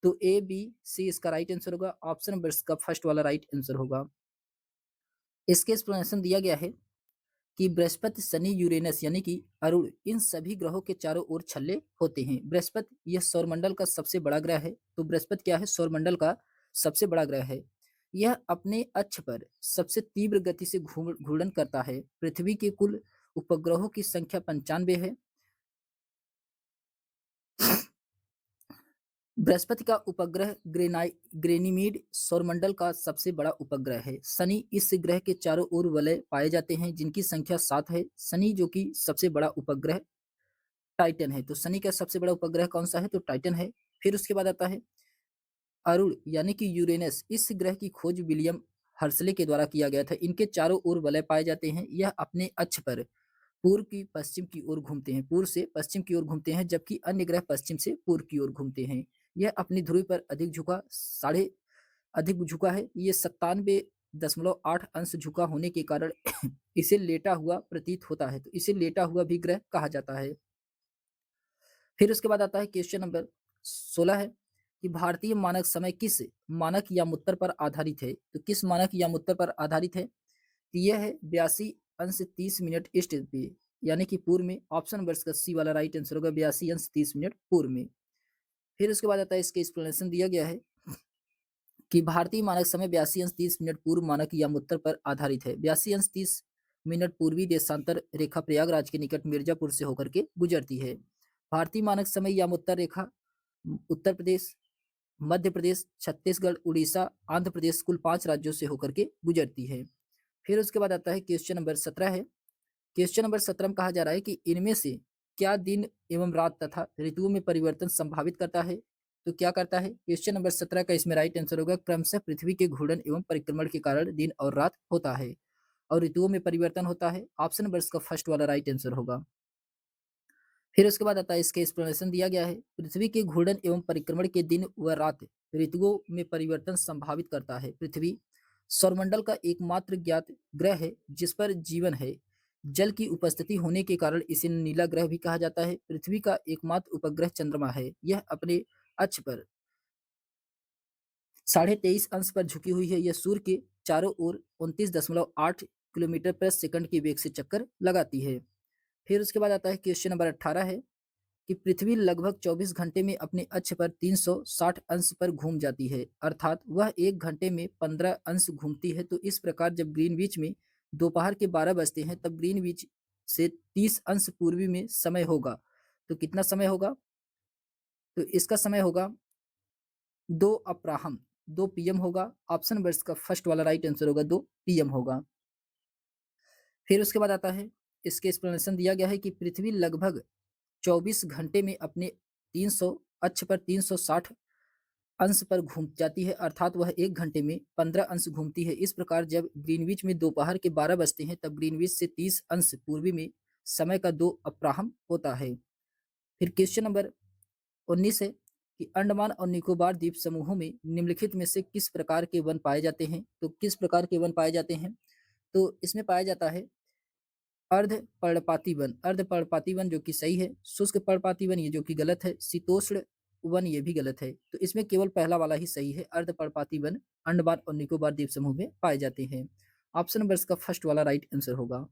Speaker 1: तो ए बी सी इसका राइट आंसर होगा। ऑप्शन नंबर इसका फर्स्ट वाला राइट आंसर होगा। इसके एक्सप्लेनेशन दिया गया है कि बृहस्पति, शनि, यूरेनस यानी कि अरुण, इन सभी ग्रहों के चारों ओर छल्ले होते हैं। बृहस्पति यह सौरमंडल का सबसे बड़ा ग्रह है। तो बृहस्पति क्या है, सौरमंडल का सबसे बड़ा ग्रह है। यह अपने अक्ष पर सबसे तीव्र गति से घूर्णन करता है। पृथ्वी के कुल उपग्रहों की संख्या 95 है। बृहस्पति का उपग्रह ग्रेनिमीड सौरमंडल का सबसे बड़ा उपग्रह है। शनि, इस ग्रह के चारों ओर वलय पाए जाते हैं जिनकी संख्या 7 है। शनि जो कि सबसे बड़ा उपग्रह टाइटन है। तो शनि का सबसे बड़ा उपग्रह कौन सा है, तो टाइटन है। फिर उसके बाद आता है अरुण यानी कि यूरेनस। इस ग्रह की खोज विलियम हर्सले के द्वारा किया गया था। इनके चारों ओर वलय पाए जाते हैं। यह अपने अक्ष पर पूर्व की पश्चिम की ओर घूमते हैं, पूर्व से पश्चिम की ओर घूमते हैं, जबकि अन्य ग्रह पश्चिम से पूर्व की ओर घूमते हैं। यह अपनी ध्रुव पर अधिक झुका है। ये 97.8 अंश झुका होने के कारण इसे लेटा हुआ प्रतीत होता है, तो इसे लेटा हुआ भी ग्रह कहा जाता है। फिर उसके बाद आता है क्वेश्चन नंबर 16 है कि भारतीय मानक समय किस मानक या मुत्तर पर आधारित है? तो किस मानक या मुत्तर पर आधारित है? तो यह है 82 अंश 30 मिनट ईस्ट पे, यानी कि पूर्व में। ऑप्शन नंबर इसका सी वाला राइट आंसर होगा, 82 अंश 30 मिनट पूर्व में। फिर उसके बाद आता है इसके एक्सप्लेनेशन दिया गया है कि भारतीय मानक समय 82 अंश 30 मिनट पूर्व मानक या मुत्तर पर आधारित है। 82 अंश 30 मिनट पूर्वी देशांतर रेखा प्रयागराज के निकट मिर्जापुर से होकर के गुजरती है। भारतीय मानक समय या मुत्तर रेखा उत्तर प्रदेश, मध्य प्रदेश, छत्तीसगढ़, उड़ीसा, आंध्र प्रदेश कुल 5 राज्यों से होकर के गुजरती है। फिर उसके बाद आता है क्वेश्चन नंबर 17 है। क्वेश्चन नंबर 17 में कहा जा रहा है कि इनमें से क्या दिन एवं रात तथा ऋतुओं में परिवर्तन संभावित करता है? तो क्या करता है? क्वेश्चन नंबर 17 का इसमें राइट आंसर होगा, क्रमशः पृथ्वी के घूर्णन एवं परिक्रमण के कारण दिन और रात होता है और ऋतुओं में परिवर्तन होता है। ऑप्शन नंबर इसका फर्स्ट वाला राइट आंसर होगा। फिर उसके बाद आता है इसके एक्सप्लेनेशन दिया गया है, पृथ्वी के घूर्णन एवं परिक्रमण के दिन व रात ऋतुओं में परिवर्तन संभावित करता है। पृथ्वी सौरमंडल का एकमात्र ज्ञात ग्रह है जिस पर जीवन है। जल की उपस्थिति होने के कारण इसे नीला ग्रह भी कहा जाता है। पृथ्वी का एकमात्र उपग्रह चंद्रमा है। यह अपने अक्ष पर 23.5 अंश पर झुकी हुई है। यह सूर्य के चारों ओर 29.8 किलोमीटर प्रति सेकंड की वेग से चक्कर लगाती है। फिर उसके बाद आता है क्वेश्चन नंबर 18 है कि पृथ्वी लगभग 24 घंटे में अपने अक्ष पर 360 अंश पर घूम जाती है, अर्थात वह 1 घंटे में 15 अंश घूमती है। तो इस प्रकार जब ग्रीनविच में दोपहर के 12 बजते हैं तब ग्रीनविच से 30 अंश पूर्वी में समय होगा। तो कितना समय होगा? तो इसका समय होगा 2 अपराह्न, 2 पीएम होगा। ऑप्शन नंबर इसका फर्स्ट वाला राइट आंसर होगा, 2 पीएम होगा। फिर उसके बाद आता है इसके एक्सप्लेनेशन दिया गया है कि पृथ्वी लगभग 24 घंटे में अपने 300 अक्ष पर 360 अंश पर घूम जाती है, अर्थात वह 1 घंटे में 15 अंश घूमती है। इस प्रकार जब ग्रीनविच में दोपहर के 12 बजते हैं तब ग्रीनविच से 30 अंश पूर्वी में समय का 2 अपराह्न होता है। फिर क्वेश्चन नंबर 19 है कि अंडमान और निकोबार द्वीप समूहों में निम्नलिखित में से किस प्रकार के वन पाए जाते हैं? तो किस प्रकार के वन पाए जाते हैं? तो इसमें पाया जाता है अर्ध पर्णपाती वन, अर्ध पर्णपाती वन जो कि सही है। शुष्क पर्णपाती वन ये जो कि गलत है। शीतोष्ण वन ये भी गलत है। तो इसमें केवल पहला वाला ही सही है, अर्ध पर्णपाती वन अंडमान और निकोबार द्वीप समूह में पाए जाते हैं। ऑप्शन नंबर इसका फर्स्ट वाला राइट आंसर होगा।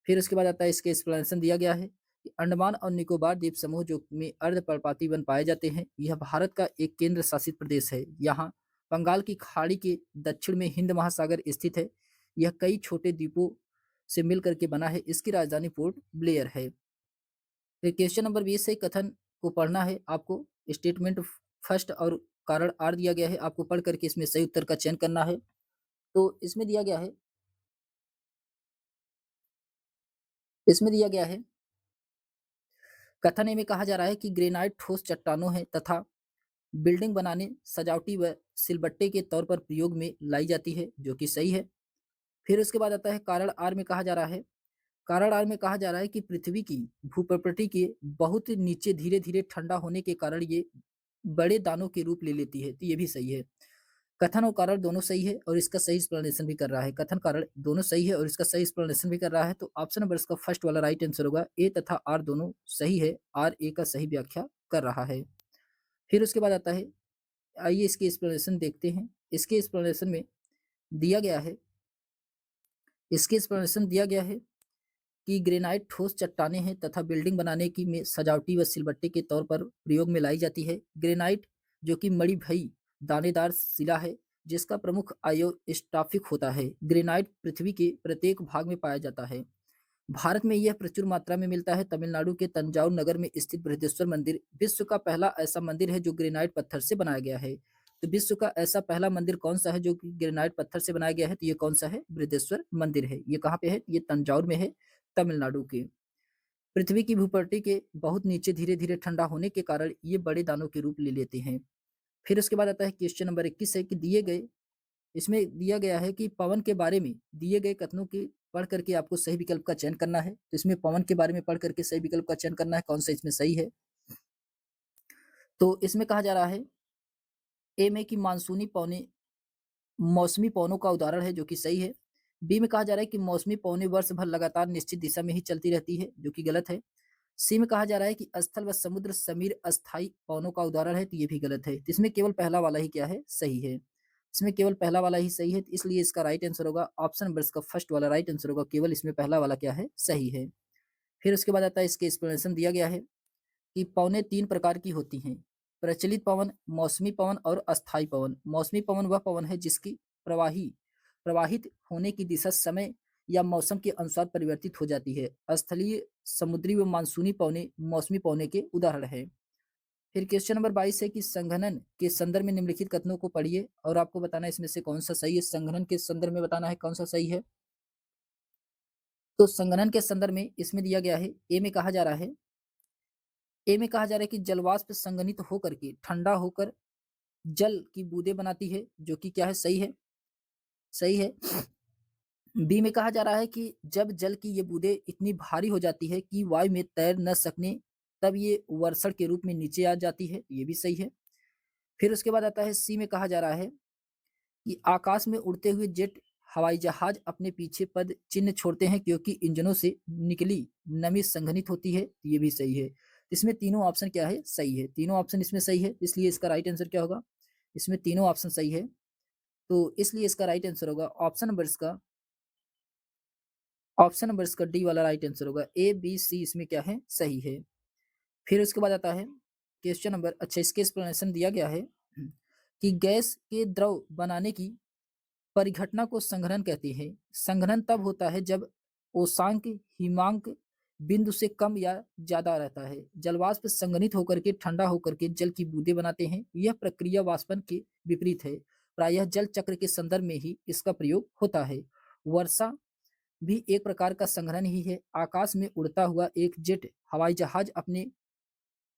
Speaker 1: फिर उसके बाद आता है इसके एक्सप्लेनेशन दिया गया है कि अंडमान और निकोबार द्वीप समूह जो में अर्ध पर्णपाती वन पाए जाते हैं, यह भारत का एक केंद्र शासित प्रदेश है। यहाँ बंगाल की खाड़ी के दक्षिण में हिंद महासागर स्थित है। यह कई छोटे द्वीपों से मिल करके बना है। इसकी राजधानी पोर्ट ब्लेयर है। फिर क्वेश्चन नंबर 20 से कथन को पढ़ना है आपको। स्टेटमेंट फर्स्ट और कारण आर दिया गया है, आपको पढ़ करके इसमें सही उत्तर का चयन करना है। तो इसमें दिया गया है कथन ए में कहा जा रहा है कि ग्रेनाइट ठोस चट्टानों है तथा बिल्डिंग बनाने, सजावटी व सिलबट्टे के तौर पर प्रयोग में लाई जाती है, जो कि सही है। फिर उसके बाद आता है कारण आर में कहा जा रहा है, कारण आर में कहा जा रहा है कि पृथ्वी की भूप्रकृति के बहुत नीचे धीरे धीरे ठंडा होने के कारण ये बड़े दानों के रूप ले लेती है, तो ये भी सही है। कथन और कारण दोनों सही है और इसका सही एक्सप्लेनेशन भी कर रहा है। कथन कारण दोनों सही है और इसका सही एक्सप्लेनेशन भी कर रहा है। तो ऑप्शन नंबर इसका फर्स्ट वाला राइट आंसर होगा, ए तथा आर दोनों सही है। आर ए का सही व्याख्या कर रहा है। फिर उसके बाद आता है, आइए इसकी एक्सप्लेनेशन देखते हैं। इसके एक्सप्लेनेशन में दिया गया है इसके एक्सप्लेनेशन दिया गया है कि ग्रेनाइट ठोस चट्टानें हैं तथा बिल्डिंग बनाने की में सजावटी व सिलबट्टे के तौर पर प्रयोग में लाई जाती है। ग्रेनाइट जो कि मणि भई दानेदार शिला है जिसका प्रमुख आयोस्टाफिक होता है। ग्रेनाइट पृथ्वी के प्रत्येक भाग में पाया जाता है। भारत में यह प्रचुर मात्रा में मिलता है। तमिलनाडु के तंजाउर नगर में स्थित बृहदेश्वर मंदिर विश्व का पहला ऐसा मंदिर है जो ग्रेनाइट पत्थर से बनाया गया है। तो विश्व का ऐसा पहला मंदिर कौन सा है जो कि ग्रेनाइट पत्थर से बनाया गया है? तो ये कौन सा है? बृहदेश्वर मंदिर है। ये कहाँ पे है? ये तंजाउर में है, तमिलनाडु के। पृथ्वी की भूपट्टी के बहुत नीचे धीरे धीरे ठंडा होने के कारण ये बड़े दानों के रूप ले लेते हैं। फिर उसके बाद आता है क्वेश्चन नंबर 21 है कि इसमें दिया गया है कि पवन के बारे में दिए गए कथनों के पढ़ करके आपको सही विकल्प का चयन करना है। तो इसमें पवन के बारे में पढ़ करके सही विकल्प का चयन करना है, कौन सा इसमें सही है। तो इसमें कहा जा रहा है ए में कि मानसूनी पवनें मौसमी पवनों का उदाहरण है, जो कि सही है। बी में कहा जा रहा है कि मौसमी पवनें वर्ष भर लगातार निश्चित दिशा में ही चलती रहती है, जो कि गलत है। सी में कहा जा रहा है कि स्थल व समुद्र समीर अस्थायी पवनों का उदाहरण है, तो ये भी गलत है। तो इसमें केवल पहला वाला ही क्या है, सही है। इसमें केवल पहला वाला ही सही है, तो इसलिए इसका राइट आंसर होगा ऑप्शन नंबर इसका फर्स्ट वाला राइट आंसर होगा, केवल इसमें पहला वाला क्या है, सही है। फिर उसके बाद आता है इसके एक्सप्लेनेशन दिया गया है कि पवनें 3 प्रकार की होती हैं। प्रचलित पवन, मौसमी पवन और अस्थायी पवन। मौसमी पवन वह पवन है जिसकी प्रवाहित होने की दिशा समय या मौसम के अनुसार परिवर्तित हो जाती है। स्थलीय, समुद्री व मानसूनी पवनें मौसमी पवने के उदाहरण हैं। फिर क्वेश्चन नंबर 22 है कि संघनन के संदर्भ में निम्नलिखित कथनों को पढ़िए और आपको बताना है इसमें से कौन सा सही है। संघनन के संदर्भ में बताना है कौन सा सही है। तो संघनन के संदर्भ में इसमें दिया गया है, ए में कहा जा रहा है कि जलवाष्प संघनित होकर के ठंडा होकर जल की बूंदें बनाती है, जो कि क्या है, सही है, सही है। बी में कहा जा रहा है कि जब जल की ये बूंदें इतनी भारी हो जाती है कि वायु में तैर न सकने, तब ये वर्षण के रूप में नीचे आ जाती है, ये भी सही है। फिर उसके बाद आता है सी में कहा जा रहा है कि आकाश में उड़ते हुए जेट हवाई जहाज अपने पीछे पद चिन्ह छोड़ते हैं क्योंकि इंजनों से निकली नमी संघनित होती है, ये भी सही है। इसमें तीनों ऑप्शन क्या है, सही है। तीनों ऑप्शन इसमें सही है, इसलिए इसका राइट आंसर क्या होगा, इसमें तीनों ऑप्शन सही है, तो इसलिए इसका राइट आंसर होगा ऑप्शन नंबर इसका डी वाला राइट आंसर होगा। ए बी सी इसमें क्या है, सही है। फिर उसके बाद आता है क्वेश्चन नंबर, अच्छा इसके एक्सप्लेनेशन दिया गया है कि गैस के द्रव बनाने की परिघटना को संघनन कहते हैं। संघनन तब होता है जब ओसांक हिमांक बिंदु से कम या ज्यादा रहता है। जलवाष्प संघनित होकर के ठंडा होकर के जल की बूंदें बनाते हैं। यह प्रक्रिया वाष्पन के विपरीत है। प्रायः जल चक्र के संदर्भ में ही इसका प्रयोग होता है। वर्षा भी एक प्रकार का संघनन ही है। आकाश में उड़ता हुआ एक जेट हवाई जहाज अपने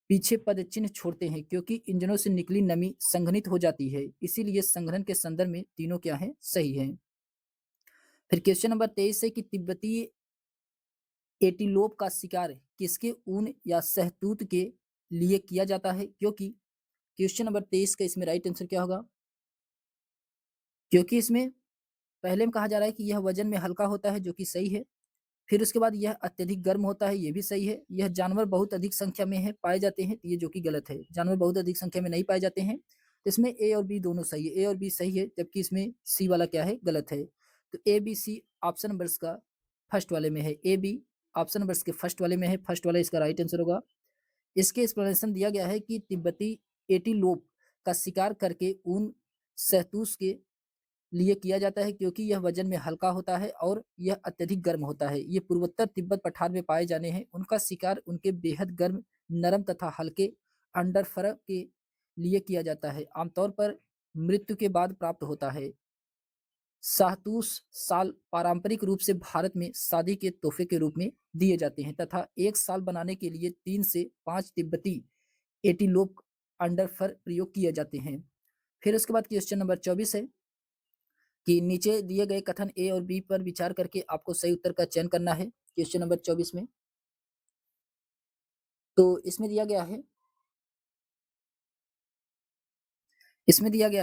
Speaker 1: पीछे पद चिन्ह छोड़ते हैं क्योंकि इंजनों से निकली नमी संघनित हो जाती है, इसीलिए संघनन के संदर्भ में तीनों क्या है, सही है। फिर क्वेश्चन नंबर 23 है कि तिब्बती एटीलोप का शिकार किसके ऊन या शहतूत के लिए किया जाता है, क्योंकि क्वेश्चन नंबर 23 का इसमें राइट आंसर क्या होगा, क्योंकि इसमें पहले में कहा जा रहा है कि यह वजन में हल्का होता है, जो कि सही है। फिर उसके बाद यह अत्यधिक गर्म होता है, ये भी सही है। यह जानवर बहुत अधिक संख्या में है पाए जाते हैं, ये जो कि गलत है। जानवर बहुत अधिक संख्या में नहीं पाए जाते हैं, तो इसमें ए और बी दोनों सही है, ए और बी सही है, जबकि इसमें सी वाला क्या है, गलत है। तो A B C option number का फर्स्ट वाले में है, ए बी ऑप्शन नंबर के फर्स्ट वाले में है, फर्स्ट वाला इसका राइट आंसर होगा। इसके एक्सप्लेनेशन दिया गया है कि तिब्बती एटीलोप का शिकार करके ऊन शहतूत के लिए किया जाता है क्योंकि यह वजन में हल्का होता है और यह अत्यधिक गर्म होता है। ये पूर्वोत्तर तिब्बत पठार में पाए जाने हैं। उनका शिकार उनके बेहद गर्म, नरम तथा हल्के अंडरफर के लिए किया जाता है। आमतौर पर मृत्यु के बाद प्राप्त होता है। शाहतूश साल पारंपरिक रूप से भारत में शादी के तोहफे के रूप में दिए जाते हैं तथा एक साल बनाने के लिए 3 से 5 तिब्बती एटीलोप अंडरफर प्रयोग किए जाते हैं। फिर उसके बाद क्वेश्चन नंबर 24 है कि नीचे दिए गए कथन ए और बी पर विचार करके आपको सही उत्तर का चयन करना है क्वेश्चन नंबर 24 में। तो इसमें दिया गया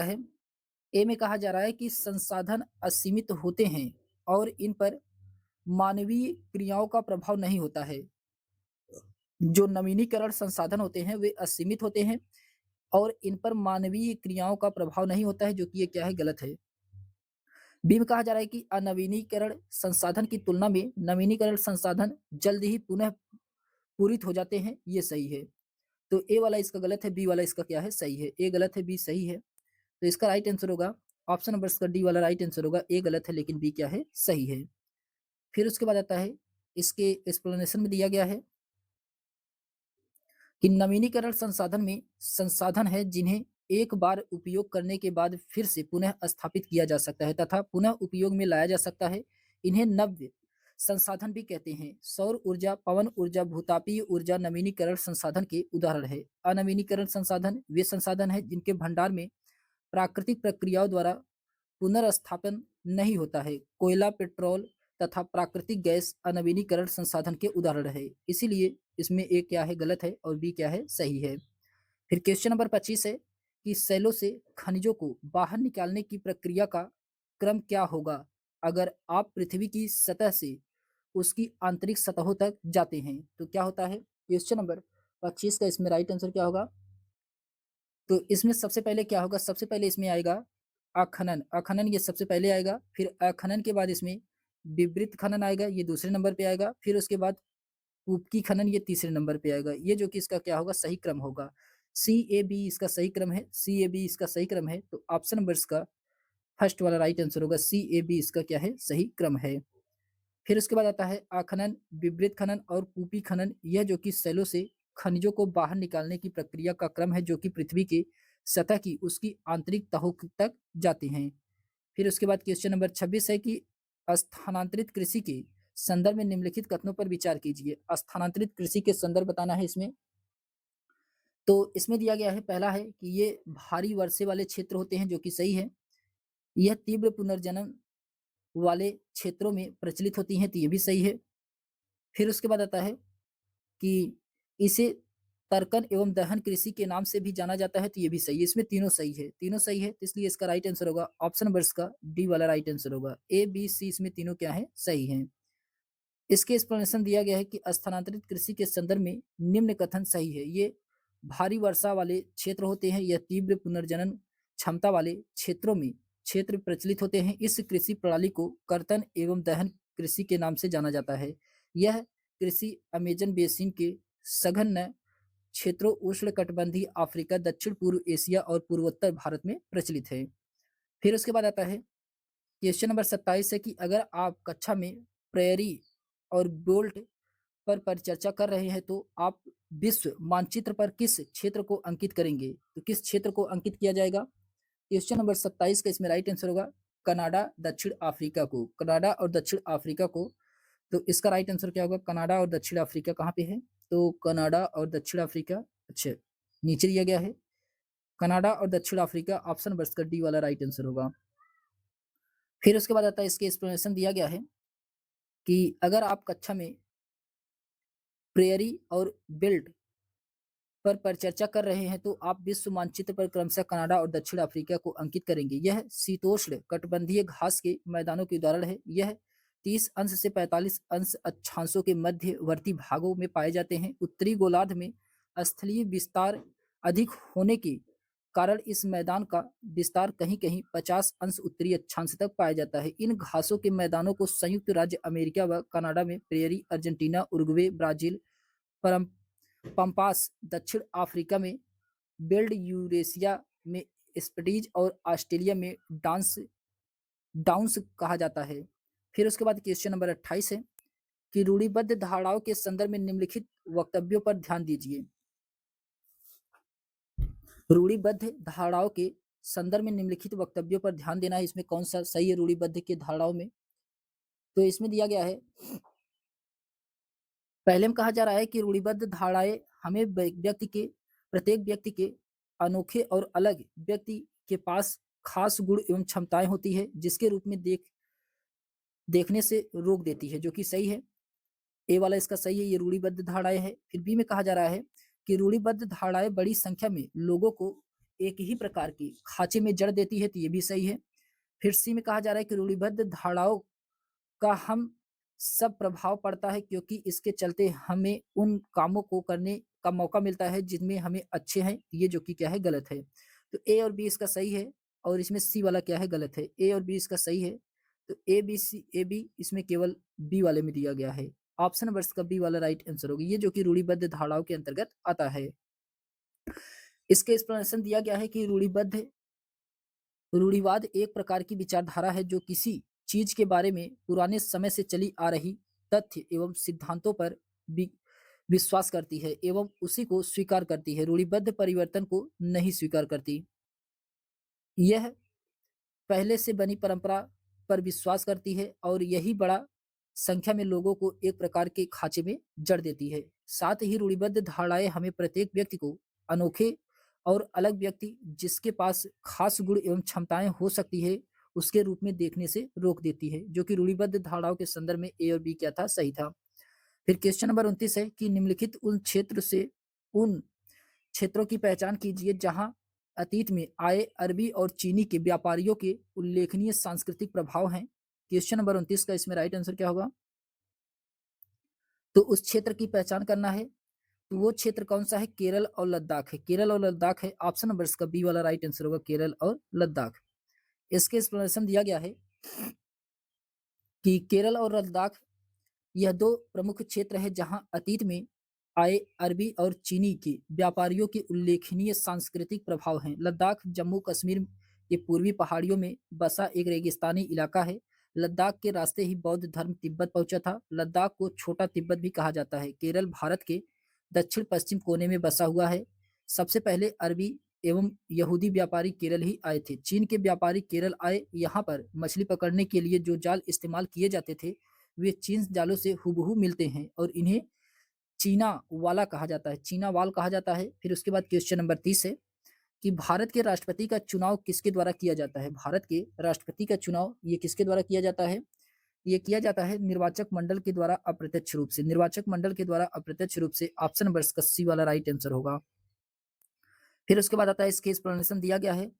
Speaker 1: है ए में कहा जा रहा है कि संसाधन असीमित होते हैं और इन पर मानवीय क्रियाओं का प्रभाव नहीं होता है। जो नवीनीकरण संसाधन होते हैं वे असीमित होते हैं और इन पर मानवीय क्रियाओं का प्रभाव नहीं होता है, जो कि ये क्या है, गलत है। बी में कहा जा रहा है कि अनवीनीकरण संसाधन की तुलना में नवीनीकरण संसाधन जल्द ही पुनः पूरित हो जाते हैं, ये सही है। तो ए वाला इसका गलत है, बी वाला इसका क्या है, सही है। ए गलत है, बी सही है, तो इसका राइट आंसर होगा ऑप्शन नंबर इसका डी वाला राइट आंसर होगा। ए गलत है लेकिन बी क्या है, सही है। फिर उसके बाद आता है इसके एक्सप्लेनेशन में दिया गया है कि नवीनीकरण संसाधन में संसाधन है जिन्हें एक बार उपयोग करने के बाद फिर से पुनः स्थापित किया जा सकता है तथा पुनः उपयोग में लाया जा सकता है। इन्हें नव्य संसाधन भी कहते हैं। सौर ऊर्जा, पवन ऊर्जा, भूतापीय ऊर्जा नवीनीकरण संसाधन के उदाहरण है। अनवीनीकरण संसाधन वे संसाधन है जिनके भंडार में प्राकृतिक प्रक्रियाओं द्वारा पुनर्स्थापन नहीं होता है। कोयला, पेट्रोल, तथा प्राकृतिक गैस अनवीनीकरण संसाधन के उदाहरण है। इसीलिए इसमें ए क्या है गलत है और बी क्या है सही है। फिर क्वेश्चन नंबर 25 है कि सेलों से खनिजों को बाहर निकालने की प्रक्रिया का क्रम क्या होगा अगर आप पृथ्वी की सतह से उसकी आंतरिक सतहों तक जाते हैं। तो क्या होता है क्वेश्चन नंबर 25 का इसमें राइट आंसर क्या होगा। तो इसमें सबसे पहले क्या होगा, सबसे पहले इसमें आएगा अखनन। अखनन ये सबसे पहले आएगा, फिर अखनन के बाद इसमें विवृत खनन आएगा, ये दूसरे नंबर पे आएगा, फिर उसके बाद कूपकी खनन ये तीसरे नंबर पे आएगा। ये जो कि इसका क्या होगा सही क्रम होगा। सी ए बी इसका सही क्रम है, सी ए बी इसका सही क्रम है। तो ऑप्शन नंबर इसका फर्स्ट वाला राइट आंसर होगा, सी ए बी इसका क्या है सही क्रम है। फिर उसके बाद आता है आखनन, विवृत खनन और कूपी खनन। यह जो कि सेलों से खनिजों को बाहर निकालने की प्रक्रिया का क्रम है जो कि पृथ्वी के सतह की उसकी आंतरिक तहों तक जाती हैं। फिर उसके बाद क्वेश्चन नंबर 26 है कि स्थानांतरित कृषि के संदर्भ में निम्नलिखित कथनों पर विचार कीजिए। स्थानांतरित कृषि के संदर्भ बताना है इसमें। तो इसमें दिया गया है पहला है कि ये भारी वर्षे वाले क्षेत्र होते हैं जो कि सही है। यह तीव्र पुनर्जनन वाले क्षेत्रों में प्रचलित होती हैं तो ये भी सही है। फिर उसके बाद आता है कि इसे तर्कन एवं दहन कृषि के नाम से भी जाना जाता है तो ये भी सही है। इसमें तीनों सही है, तीनों सही है, तो इसलिए इसका राइट आंसर होगा ऑप्शन नंबर का डी वाला राइट आंसर होगा। ए बी सी इसमें तीनों क्या है सही है। इसके एक्सप्लेनेशन दिया गया है कि स्थानांतरित कृषि के संदर्भ में निम्न कथन सही है। ये भारी वर्षा वाले क्षेत्र होते हैं, यह तीव्र पुनर्जनन क्षमता वाले क्षेत्रों में क्षेत्र प्रचलित होते हैं। इस कृषि प्रणाली को कर्तन एवं दहन कृषि के नाम से जाना जाता है। यह कृषि अमेजन बेसिन के सघन क्षेत्रों उष्णकटिबंधीय अफ्रीका, दक्षिण पूर्व एशिया और पूर्वोत्तर भारत में प्रचलित है। फिर उसके बाद आता है क्वेश्चन नंबर 27 है कि अगर आप कक्षा में प्रेयरी और बोल्ट पर परिचर्चा कर रहे हैं तो आप विश्व मानचित्र पर किस क्षेत्र को अंकित करेंगे। तो किस क्षेत्र को अंकित किया जाएगा। क्वेश्चन नंबर 27 का इसमें राइट आंसर होगा कनाडा दक्षिण अफ्रीका को, कनाडा और दक्षिण अफ्रीका को। तो इसका राइट आंसर क्या होगा, कनाडा और दक्षिण अफ्रीका कहाँ पे है। तो कनाडा और दक्षिण अफ्रीका अच्छा नीचे दिया गया है, कनाडा और दक्षिण अफ्रीका। ऑप्शन नंबर का डी वाला राइट आंसर होगा। फिर उसके बाद आता है इसके एक्सप्लेनेशन दिया गया है कि अगर आप कक्षा में प्रेयरी और बिल्ड पर परिचर्चा कर रहे हैं तो आप विश्व मानचित्र पर क्रमशः कनाडा और दक्षिण अफ्रीका को अंकित करेंगे। यह शीतोष्ण कटिबंधीय घास के मैदानों के उदाहरण है। यह 30 अंश से 45 अंश अक्षांशों के मध्यवर्ती भागों में पाए जाते हैं। उत्तरी गोलार्ध में स्थलीय विस्तार अधिक होने के कारण इस मैदान का विस्तार कहीं कहीं 50 अंश उत्तरी अक्षांश तक पाया जाता है। इन घासों के मैदानों को संयुक्त राज्य अमेरिका व कनाडा में प्रेयरी, अर्जेंटीना, उरुग्वे, ब्राजील, परम पंपास दक्षिण अफ्रीका में बेल्ड, यूरेशिया में स्पीटीज और ऑस्ट्रेलिया में डाउन्स कहा जाता है। फिर उसके बाद क्वेश्चन नंबर 28 है कि रूढ़िबद्ध धारणाओं के संदर्भ में निम्नलिखित वक्तव्यों पर ध्यान दीजिए। रूढ़िबद्ध धारणाओं के संदर्भ में निम्नलिखित वक्तव्यों पर ध्यान देना है। इसमें कौन सा सही है रूढ़िबद्ध के धारणाओं में। तो इसमें दिया गया है पहले में कहा जा रहा है कि रूढ़िबद्ध धारणाएं हमें प्रत्येक व्यक्ति के अनोखे और अलग व्यक्ति के पास खास गुण एवं क्षमताएं होती है जिसके रूप में देखने से रोक देती है, जो कि सही है। ए वाला इसका सही है, ये रूढ़िबद्ध धारणाएं है। फिर बी में कहा जा रहा है कि रूढ़िबद्ध धारणाएं बड़ी संख्या में लोगों को एक ही प्रकार की खांचे में जड़ देती है, तो ये भी सही है। फिर सी में कहा जा रहा है कि रूढ़िबद्ध धारणाओं का हम सब प्रभाव पड़ता है क्योंकि इसके चलते हमें उन कामों को करने का मौका मिलता है जिनमें हमें अच्छे हैं, ये जो कि क्या है गलत है। तो ए और बी इसका सही है और इसमें सी वाला क्या है गलत है। ए और बी इसका सही है, तो ए बी इसमें केवल बी वाले में दिया गया है। ऑप्शन नंबर का बी वाला राइट आंसर होगा, ये जो कि रूढ़िबद्ध धारणाओं के अंतर्गत आता है। इसके एक्सप्लेनेशन दिया गया है कि रूढ़िवाद एक प्रकार की विचारधारा है जो किसी चीज के बारे में पुराने समय से चली आ रही तथ्य एवं सिद्धांतों पर विश्वास करती है एवं उसी को स्वीकार करती है। रूढ़िबद्ध परिवर्तन को नहीं स्वीकार करती। यह पहले से बनी परंपरा पर विश्वास करती है और यही बड़ा संख्या में लोगों को एक प्रकार के खांचे में जड़ देती है। साथ ही रूढ़िबद्ध धारणाएं हमें प्रत्येक व्यक्ति को अनोखे और अलग व्यक्ति जिसके पास खास गुण एवं क्षमताएं हो सकती है उसके रूप में देखने से रोक देती है, जो कि रूढ़िबद्ध धारणाओं के संदर्भ में ए और बी क्या था, सही था। फिर क्वेश्चन नंबर 29 है कि निम्नलिखित उन क्षेत्रों की पहचान कीजिए जहां अतीत में आए अरबी और चीनी के व्यापारियों के उल्लेखनीय सांस्कृतिक प्रभाव हैं। क्वेश्चन नंबर 29 का इसमें राइट आंसर क्या होगा? तो उस क्षेत्र की पहचान करना है। तो वो क्षेत्र कौन सा है? केरल और लद्दाख है। केरल और लद्दाख है। ऑप्शन नंबर इसका बी वाला राइट आंसर होगा, केरल और लद्दाख। इसके एक्सप्लेनेशन दिया गया है कि केरल और लद्दाख यह दो प्रमुख क्षेत्र है जहां अतीत में आए अरबी और चीनी के व्यापारियों के उल्लेखनीय सांस्कृतिक प्रभाव हैं। लद्दाख जम्मू कश्मीर के पूर्वी पहाड़ियों में बसा एक रेगिस्तानी इलाका है। लद्दाख के रास्ते ही बौद्ध धर्म तिब्बत पहुंचा था। लद्दाख को छोटा तिब्बत भी कहा जाता है। केरल भारत के दक्षिण पश्चिम कोने में बसा हुआ है। सबसे पहले अरबी एवं यहूदी व्यापारी केरल ही आए थे। चीन के व्यापारी केरल आए। यहाँ पर मछली पकड़ने के लिए जो जाल इस्तेमाल किए जाते थे वे चीन जालों से हुबहू मिलते हैं और इन्हें चीना वाला कहा जाता है, चीना वाल कहा जाता है। फिर उसके बाद क्वेश्चन नंबर 30 है कि भारत के राष्ट्रपति का चुनाव किसके द्वारा किया जाता है? भारत के राष्ट्रपति का चुनाव ये किसके द्वारा किया जाता है? ये किया जाता है निर्वाचक मंडल के द्वारा अप्रत्यक्ष रूप से। निर्वाचक मंडल के द्वारा अप्रत्यक्ष रूप से। ऑप्शन नंबर इसका सी वाला राइट आंसर होगा। फिर उसके बाद आता है इसके एक्सप्लेनेशन दिया गया है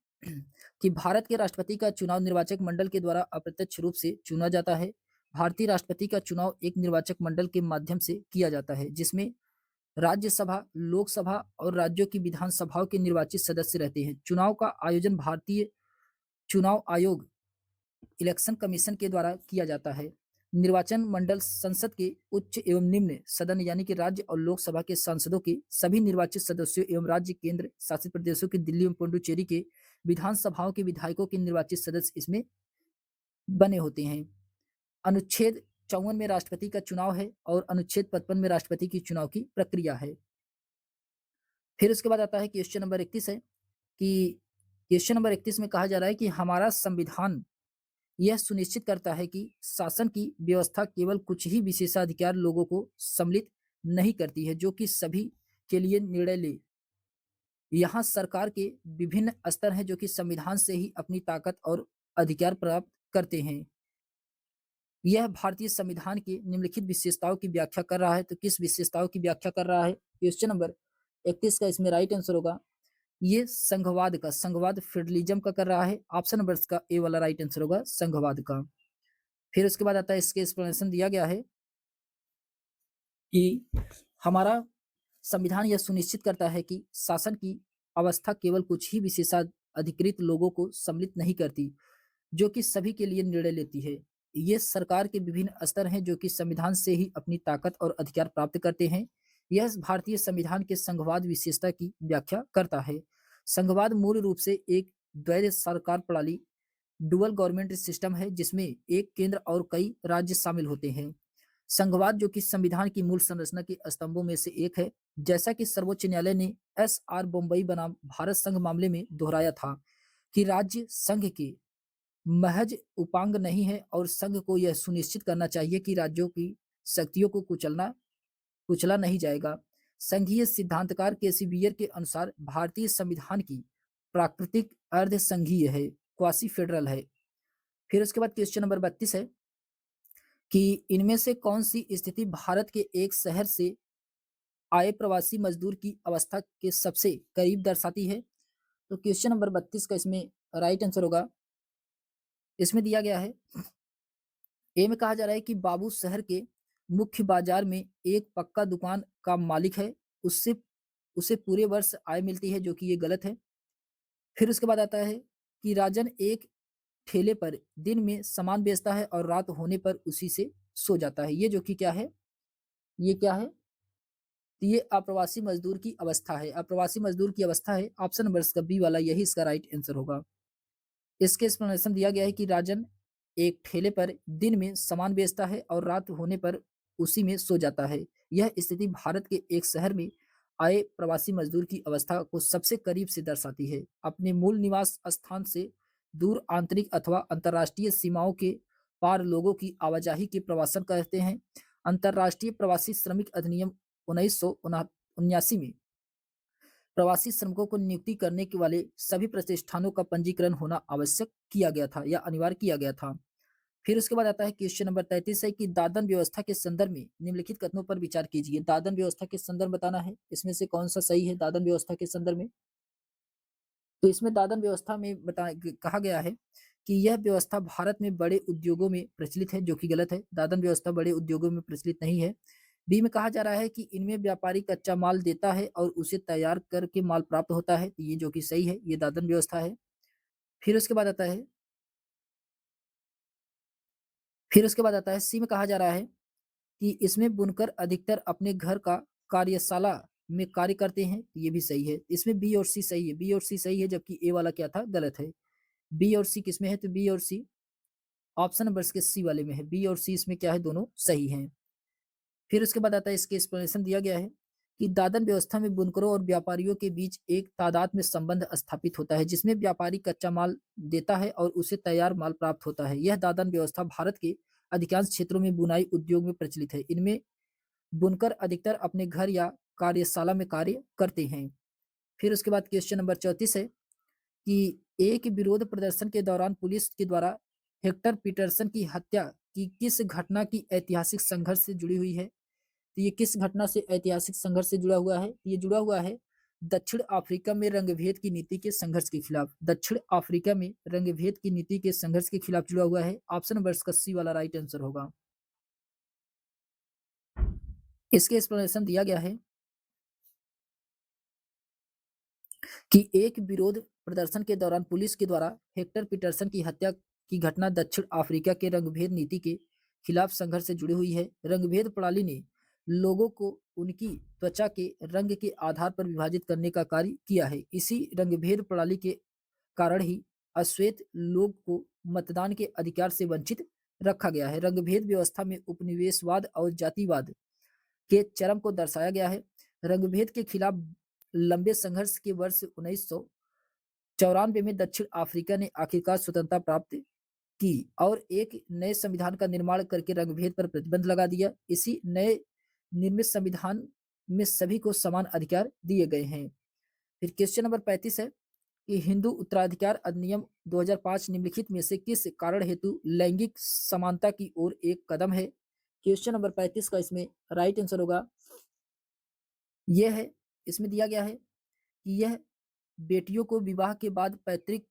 Speaker 1: कि भारत के राष्ट्रपति का चुनाव निर्वाचक मंडल के द्वारा अप्रत्यक्ष रूप से चुना जाता है। भारतीय राष्ट्रपति का चुनाव एक निर्वाचक मंडल के माध्यम से किया जाता है जिसमें राज्यसभा, लोकसभा और राज्यों की विधानसभाओं के निर्वाचित सदस्य रहते हैं। चुनाव का आयोजन भारतीय चुनाव आयोग इलेक्शन कमीशन के द्वारा किया जाता है। निर्वाचन मंडल संसद के उच्च एवं निम्न सदन यानी कि राज्य और लोकसभा के सांसदों के सभी निर्वाचित सदस्यों एवं राज्य केंद्र शासित प्रदेशों की दिल्ली एवं पुडुचेरी के विधानसभाओं के विधायकों के निर्वाचित सदस्य इसमें बने होते हैं। अनुच्छेद 54 में राष्ट्रपति का चुनाव है और अनुच्छेद 55 में राष्ट्रपति की चुनाव की प्रक्रिया है। फिर उसके बाद आता है क्वेश्चन नंबर 31 है कि क्वेश्चन नंबर 31 में कहा जा रहा है कि हमारा संविधान यह सुनिश्चित करता है कि शासन की व्यवस्था केवल कुछ ही विशेषाधिकार लोगों को सम्मिलित नहीं करती है, जो कि सभी के लिए निर्णय ले। यहाँ सरकार के विभिन्न स्तर हैं जो कि संविधान से ही अपनी ताकत और अधिकार प्राप्त करते हैं। यह भारतीय संविधान की निम्नलिखित विशेषताओं की व्याख्या कर रहा है। तो किस विशेषताओं की व्याख्या कर रहा है? क्वेश्चन नंबर 31 का इसमें राइट आंसर होगा ये संघवाद फेडरलिज्म का कर रहा है। ऑप्शन नंबर का ए वाला राइट आंसर होगा, संघवाद का। फिर उसके बाद आता है इसके एक्सप्लेनेशन दिया गया है कि हमारा संविधान यह सुनिश्चित करता है कि शासन की अवस्था केवल कुछ ही विशेषाधिकृत लोगों को सम्मिलित नहीं करती, जो कि सभी के लिए निर्णय लेती है। ये सरकार के विभिन्न स्तर हैं जो कि संविधान से ही अपनी ताकत और अधिकार प्राप्त करते हैं। यह भारतीय संविधान के संघवाद विशेषता की व्याख्या करता है। संघवाद मूल रूप से एक द्वैध सरकार प्रणाली डुअल गवर्नमेंट सिस्टम है जिसमें एक केंद्र और कई राज्य शामिल होते हैं। संघवाद जो कि संविधान की मूल संरचना के स्तंभों में से एक है। जैसा कि सर्वोच्च न्यायालय ने एस.आर. बम्बई बनाम भारत संघ मामले में दोहराया था कि राज्य संघ के महज उपांग नहीं है और संघ को यह सुनिश्चित करना चाहिए कि राज्यों की शक्तियों को कुचला नहीं जाएगा। संघीय सिद्धांतकार केसी बियर के अनुसार भारतीय संविधान की प्राकृतिक अर्ध संघीय है, क्वासी फेडरल है। फिर उसके बाद क्वेश्चन नंबर 32 है कि इनमें से कौन सी स्थिति भारत के एक शहर से आए प्रवासी मजदूर की अवस्था के सबसे करीब दर्शाती है? तो क्वेश्चन नंबर 32 का इसमें राइट आंसर होगा, इसमें दिया गया है ए में कहा जा रहा है कि बाबू शहर के मुख्य बाजार में एक पक्का दुकान का मालिक है, उससे उसे पूरे वर्ष आय मिलती है, जो कि ये गलत है। फिर उसके बाद आता है कि राजन एक ठेले पर दिन में सामान बेचता है और रात होने पर उसी से सो जाता है। ये जो कि क्या है? ये क्या है? तो ये अप्रवासी मजदूर की अवस्था है। अप्रवासी मजदूर की अवस्था है। ऑप्शन नंबर इसका बी वाला यही इसका राइट आंसर होगा। इसके एक्सप्लेनेशन दिया गया है कि राजन एक ठेले पर दिन में सामान बेचता है और रात होने पर उसी में सो जाता है। यह स्थिति भारत के एक शहर में आए प्रवासी मजदूर की अवस्था को सबसे करीब से दर्शाती है। अपने मूल निवास स्थान से दूर आंतरिक अथवा अंतर्राष्ट्रीय सीमाओं के पार लोगों की आवाजाही के प्रवासन कहते हैं। अंतर्राष्ट्रीय प्रवासी श्रमिक अधिनियम 1979 में प्रवासी श्रमिकों को नियुक्ति करने के वाले सभी प्रतिष्ठानों का पंजीकरण होना आवश्यक किया गया था या अनिवार्य किया गया था। फिर उसके बाद आता है क्वेश्चन नंबर 33 है कि दादन व्यवस्था के संदर्भ में निम्नलिखित कथनों पर विचार कीजिए। दादन व्यवस्था के संदर्भ बताना है, इसमें से कौन सा सही है दादन व्यवस्था के संदर्भ में। तो इसमें दादन व्यवस्था में कहा गया है कि यह व्यवस्था भारत में बड़े उद्योगों में प्रचलित है, जो कि गलत है। दादन व्यवस्था बड़े उद्योगों में प्रचलित नहीं है। बी में कहा जा रहा है कि इनमें व्यापारी कच्चा माल देता है और उसे तैयार करके माल प्राप्त होता है, तो ये जो कि सही है, ये दादन व्यवस्था है। फिर उसके बाद आता है सी में कहा जा रहा है कि इसमें बुनकर अधिकतर अपने घर का कार्यशाला में कार्य करते हैं, ये भी सही है। इसमें बी और सी सही है, बी और सी सही है, जबकि ए वाला क्या था, गलत है। बी और सी किसमें है, तो बी और सी ऑप्शन नंबर के सी वाले में है। बी और सी इसमें क्या है, दोनों सही हैं। फिर उसके बाद आता है इसके एक्सप्लेनेशन दिया गया है कि दादन व्यवस्था में बुनकरों और व्यापारियों के बीच एक तादाद में संबंध स्थापित होता है, जिसमें व्यापारी कच्चा माल देता है और उसे तैयार माल प्राप्त होता है। यह दादन व्यवस्था भारत के अधिकांश क्षेत्रों में बुनाई उद्योग में प्रचलित है। इनमें बुनकर अधिकतर अपने घर या कार्यशाला में कार्य करते हैं। फिर उसके बाद क्वेश्चन नंबर 34 है कि एक विरोध प्रदर्शन के दौरान पुलिस के द्वारा हेक्टर पीटरसन की हत्या की किस घटना की ऐतिहासिक संघर्ष से जुड़ी हुई है, तो ये किस घटना से ऐतिहासिक संघर्ष से जुड़ा हुआ है, ये जुड़ा हुआ है दक्षिण अफ्रीका में रंगभेद की नीति के संघर्ष के खिलाफ। दक्षिण अफ्रीका में रंगभेद की नीति के संघर्ष के खिलाफ जुड़ा हुआ है। ऑप्शन नंबर का सी वाला राइट आंसर होगा। इसके एक्सप्लेनेशन दिया गया है कि एक विरोध प्रदर्शन के दौरान पुलिस के द्वारा हेक्टर पीटरसन की हत्या की घटना दक्षिण अफ्रीका के रंगभेद नीति के खिलाफ संघर्ष से जुड़ी हुई है। रंगभेद प्रणाली ने लोगों को उनकी त्वचा के रंग के आधार पर विभाजित करने का कार्य किया है। इसी रंगभेद प्रणाली के कारण ही अश्वेत लोग को मतदान के अधिकार से वंचित रखा गया है। रंगभेद व्यवस्था में उपनिवेशवाद और जातिवाद के चरम को दर्शाया गया है। रंगभेद के खिलाफ लंबे संघर्ष के वर्ष 1994 में दक्षिण अफ्रीका ने आखिरकार स्वतंत्रता प्राप्त की और एक नए संविधान का निर्माण करके रंगभेद पर प्रतिबंध लगा दिया। इसी नए निर्मित संविधान में सभी को समान अधिकार दिए गए हैं। फिर क्वेश्चन नंबर 35 है कि हिंदू उत्तराधिकार अधिनियम 2005 निम्नलिखित में से किस कारण हेतु लैंगिक समानता की ओर एक कदम है। क्वेश्चन नंबर 35 का इसमें राइट आंसर होगा यह है, इसमें दिया गया है कि यह बेटियों को विवाह के बाद पैतृक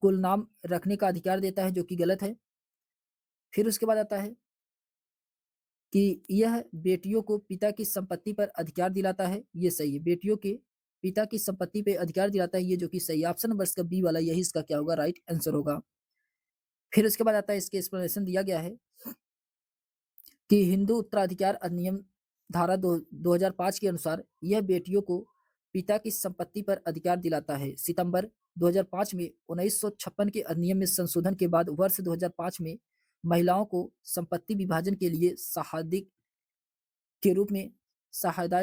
Speaker 1: कुल नाम रखने का अधिकार देता है, जो कि गलत है। फिर उसके बाद आता है कि यह बेटियों को पिता की संपत्ति पर अधिकार दिलाता है, ये सही है। बेटियों के पिता की संपत्ति पे अधिकार दिलाता है, ये जो कि सही है। ऑप्शन नंबर का बी वाला यही इसका क्या होगा, राइट आंसर होगा। फिर उसके बाद आता है इसके एक्सप्लेनेशन दिया गया है कि हिंदू उत्तराधिकार अधिनियम धारा 2005 के अनुसार यह बेटियों को पिता की संपत्ति पर अधिकार दिलाता है। सितंबर 2005 में 1956 के अधिनियम में संशोधन के बाद वर्ष 2005 में महिलाओं को संपत्ति विभाजन के लिए सहायदाई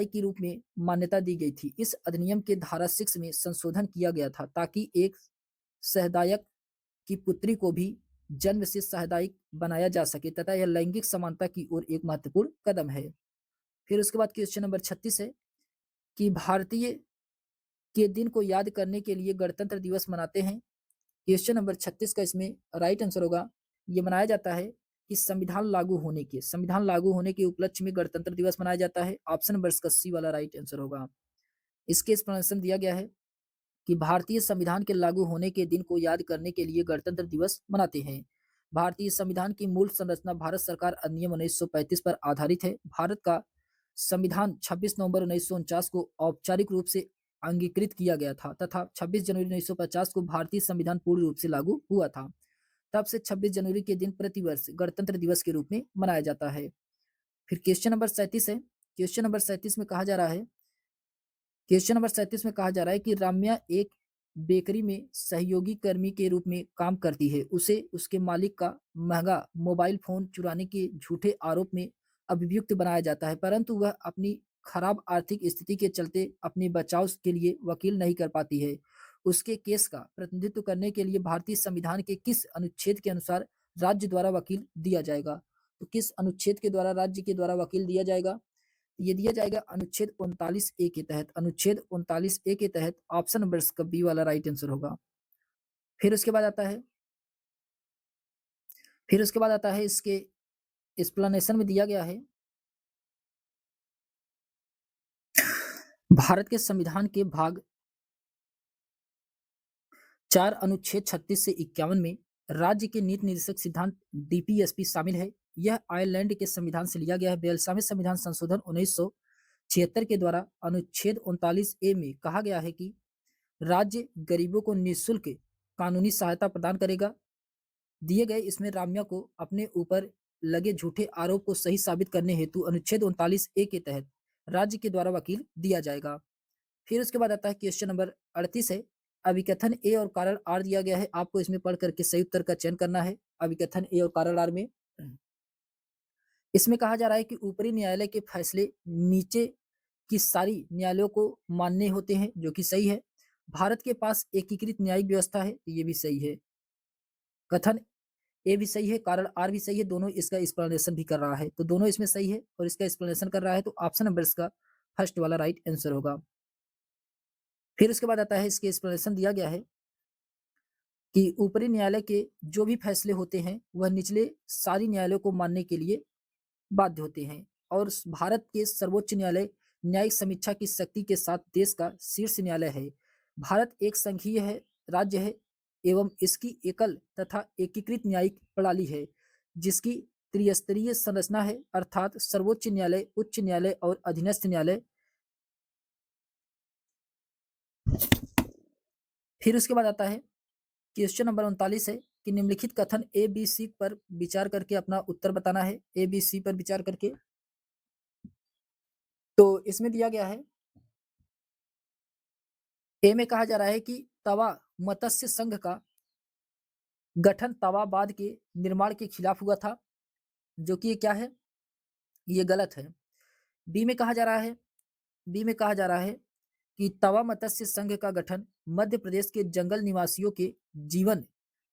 Speaker 1: के रूप में मान्यता दी गई थी। इस अधिनियम के धारा 6 में संशोधन किया गया था ताकि एक सहदायक की पुत्री को भी जन्म से सहायदायक बनाया जा सके तथा यह लैंगिक समानता की ओर एक महत्वपूर्ण कदम है। फिर उसके बाद क्वेश्चन नंबर 36 है कि भारतीय के दिन को याद करने के लिए गणतंत्र दिवस मनाते हैं। क्वेश्चन नंबर 36 का इसमें राइट आंसर होगा ये मनाया जाता है कि संविधान लागू होने के उपलक्ष्य में गणतंत्र दिवस मनाया जाता है। ऑप्शन नंबर का सी वाला राइट आंसर होगा। इसके एक्सप्लेनेशन दिया गया है कि भारतीय संविधान के लागू होने के दिन को याद करने के लिए गणतंत्र दिवस मनाते हैं। भारतीय संविधान की मूल संरचना भारत सरकार अधिनियम 1935 पर आधारित है। भारत का संविधान 26 नवंबर 1949 को औपचारिक रूप से अंगीकृत किया गया था तथा 26 जनवरी 1950 को भारतीय संविधान पूर्ण रूप से लागू हुआ था। तब से 26 जनवरी के दिन प्रतिवर्ष गणतंत्र दिवस के रूप में मनाया जाता है। फिर क्वेश्चन नंबर 37 है। क्वेश्चन नंबर 37 में कहा जा रहा है कि राम्या एक बेकरी में सहयोगी कर्मी के रूप में काम करती है। उसे उसके मालिक का महंगा मोबाइल फोन चुराने के झूठे आरोप में अभियुक्त बनाया जाता है, परंतु वह अपनी खराब आर्थिक स्थिति के चलते अपने बचाव के लिए वकील नहीं कर पाती है। उसके केस का प्रतिनिधित्व करने के लिए भारतीय संविधान के किस अनुच्छेद के अनुसार राज्य द्वारा वकील दिया जाएगा, तो किस अनुच्छेद के द्वारा राज्य के द्वारा वकील दिया जाएगा, ये दिया जाएगा अनुच्छेद 39 ए के तहत। अनुच्छेद 39 ए के तहत ऑप्शन नंबर इसका बी वाला राइट आंसर होगा। फिर उसके बाद आता है इसके एक्सप्लेनेशन में दिया गया है भारत के संविधान के भाग 4 अनुच्छेद 36 से 51 में राज्य के नीति निर्देशक सिद्धांत डीपीएसपी शामिल है। यह आयरलैंड के संविधान से लिया गया है। 42वें संविधान संशोधन 1976 के द्वारा अनुच्छेद 39 ए में कहा गया है कि राज्य गरीबों को निःशुल्क कानूनी सहायता प्रदान करेगा। दिए गए इसमें राम्या को अपने ऊपर लगे झूठे आरोप को सही साबित करने हेतु अनुच्छेद 39 ए के तहत राज्य के द्वारा वकील दिया जाएगा। फिर उसके बाद आता है क्वेश्चन नंबर 38 है। अभिकथन ए और कारण आर दिया गया है। आपको इसमें पढ़ करके सही उत्तर का चयन करना है। अभिकथन ए और कारण आर में इसमें कहा जा रहा है कि ऊपरी न्यायालय के फैसले नीचे की सारी न्यायालयों को मान्य होते हैं, जो कि सही है। भारत के पास एकीकृत न्यायिक व्यवस्था है, ये भी सही है। कथन ए भी सही है, कारण आर भी सही है। दोनों इसका एक्सप्लेनेशन भी कर रहा है, तो दोनों इसमें सही है और इसका एक्सप्लेनेशन कर रहा है, तो ऑप्शन नंबर इसका फर्स्ट वाला राइट आंसर होगा। फिर उसके बाद आता है इसके एक्सप्लेनेशन दिया गया है कि ऊपरी न्यायालय के जो भी फैसले होते हैं वह निचले सारी न्यायालयों को मानने के लिए बाध्य होते हैं और भारत के सर्वोच्च न्यायालय न्यायिक समीक्षा की शक्ति के साथ देश का शीर्ष न्यायालय है। भारत एक संघीय है राज्य है एवं इसकी एकल तथा एकीकृत न्यायिक प्रणाली है, जिसकी त्रिस्तरीय संरचना है, अर्थात सर्वोच्च न्यायालय, उच्च न्यायालय और अधीनस्थ न्यायालय। फिर उसके बाद आता है क्वेश्चन नंबर 39 है कि निम्नलिखित कथन ए बी सी पर विचार करके अपना उत्तर बताना है। ए बी सी पर विचार करके, तो इसमें दिया गया है ए में कहा जा रहा है कि तवा मत्स्य संघ का गठन तवाबाद के निर्माण के खिलाफ हुआ था, जो कि ये क्या है, ये गलत है। बी में कहा जा रहा है कि तवा मत्स्य संघ का गठन मध्य प्रदेश के जंगल निवासियों के जीवन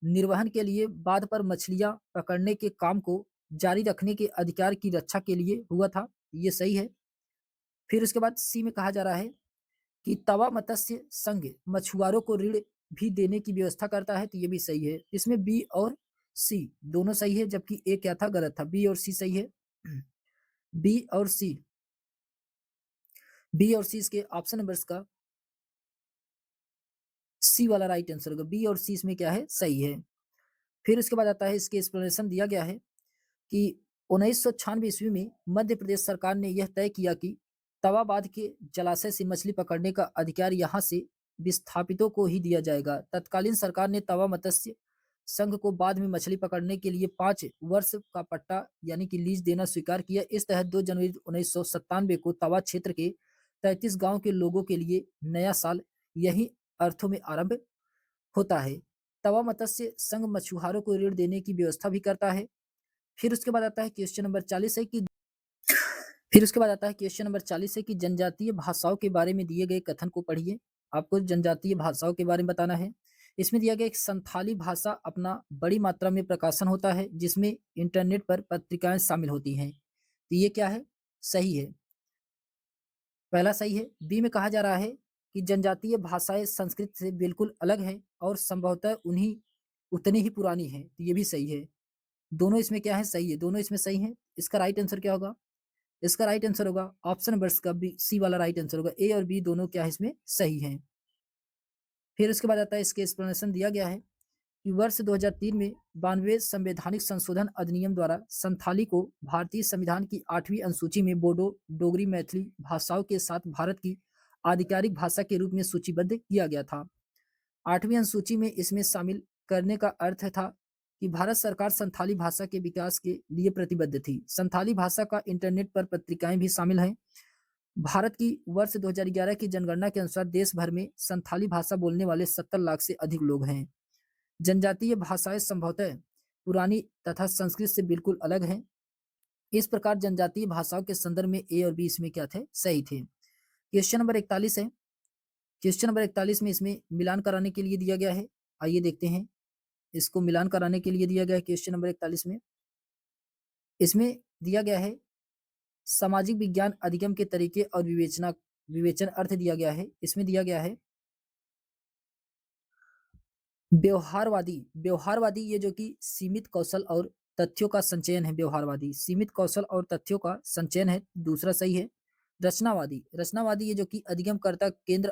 Speaker 1: निर्वहन के लिए बांध पर मछलियां पकड़ने के काम को जारी रखने के अधिकार की रक्षा के लिए हुआ था, ये सही है। फिर उसके बाद सी में कहा जा रहा है कि तवा मत्स्य संघ मछुआरों को ऋण भी देने की व्यवस्था करता है, तो ये भी सही है। इसमें बी और सी दोनों सही है, जबकि ए क्या था, गलत था। बी और सी सही है। बी और सी इसके ऑप्शन नंबर का सी वाला राइट आंसर होगा। बी और सी इसमें क्या है, सही है। फिर उसके बाद आता है इसके एक्सप्लेनेशन दिया गया है कि 1996 ईस्वी में मध्य प्रदेश सरकार ने यह तय किया कि तवाबाद के जलाशय से मछली पकड़ने का अधिकार यहाँ से विस्थापितों को ही दिया जाएगा। तत्कालीन सरकार ने तवा मत्स्य संघ को बाद में मछली पकड़ने के लिए 5 वर्ष का पट्टा यानी कि लीज देना स्वीकार किया। इस तहत 2 जनवरी 1997 को तवा क्षेत्र के 33 गांव के लोगों के लिए नया साल यही अर्थों में आरंभ होता है। तवा मत्स्य संघ मछुआरों को ऋण देने की व्यवस्था भी करता है। फिर उसके बाद आता है क्वेश्चन नंबर 40 है कि जनजातीय भाषाओं के बारे में दिए गए कथन को पढ़िए। आपको जनजातीय भाषाओं के बारे में बताना है। इसमें दिया गया एक संथाली भाषा अपना बड़ी मात्रा में प्रकाशन होता है, जिसमें इंटरनेट पर पत्रिकाएं शामिल होती हैं, तो ये क्या है, सही है, पहला सही है। बी में कहा जा रहा है कि जनजातीय भाषाएं संस्कृत से बिल्कुल अलग हैं और संभवतः उतनी ही पुरानी हैं, तो ये भी सही है। दोनों इसमें क्या है, सही है, दोनों इसमें सही है। इसका राइट आंसर क्या होगा, इसका राइट आंसर होगा ऑप्शन नंबर का बी, सी वाला राइट आंसर होगा। ए और बी दोनों क्या है, इसमें सही है। फिर उसके बाद आता है इसके एक्सप्लेनेशन दिया गया है कि वर्ष 2003 में 92वें संवैधानिक संशोधन अधिनियम द्वारा संथाली को भारतीय संविधान की 8वीं अनुसूची में बोडो, डोगरी, मैथिली भाषाओं के साथ भारत की आधिकारिक भाषा के रूप में सूचीबद्ध किया गया था। 8वीं अनुसूची में इसमें शामिल करने का अर्थ था कि भारत सरकार संथाली भाषा के विकास के लिए प्रतिबद्ध थी। संथाली भाषा का इंटरनेट पर पत्रिकाएं भी शामिल हैं। भारत की वर्ष 2011 की जनगणना के अनुसार देश भर में संथाली भाषा बोलने वाले 70 लाख से अधिक लोग हैं। जनजातीय भाषाएं संभवतः पुरानी तथा संस्कृत से बिल्कुल अलग हैं। इस प्रकार जनजातीय भाषाओं के संदर्भ में ए और बी इसमें क्या थे, सही थे। क्वेश्चन नंबर 41 है। क्वेश्चन नंबर 41 में इसमें मिलान कराने के लिए दिया गया है। आइए देखते हैं, इसको मिलान कराने के लिए दिया गया है। क्वेश्चन नंबर 41 में इसमें दिया गया है सामाजिक विज्ञान अधिगम के तरीके और विवेचन अर्थ दिया गया है। इसमें दिया गया है व्यवहारवादी। व्यवहारवादी ये जो कि सीमित कौशल और तथ्यों का संचयन है। व्यवहारवादी सीमित कौशल और तथ्यों का संचयन है, दूसरा सही है। रचनावादी। रचनावादी ये जो कि अधिगमकर्ता केंद्र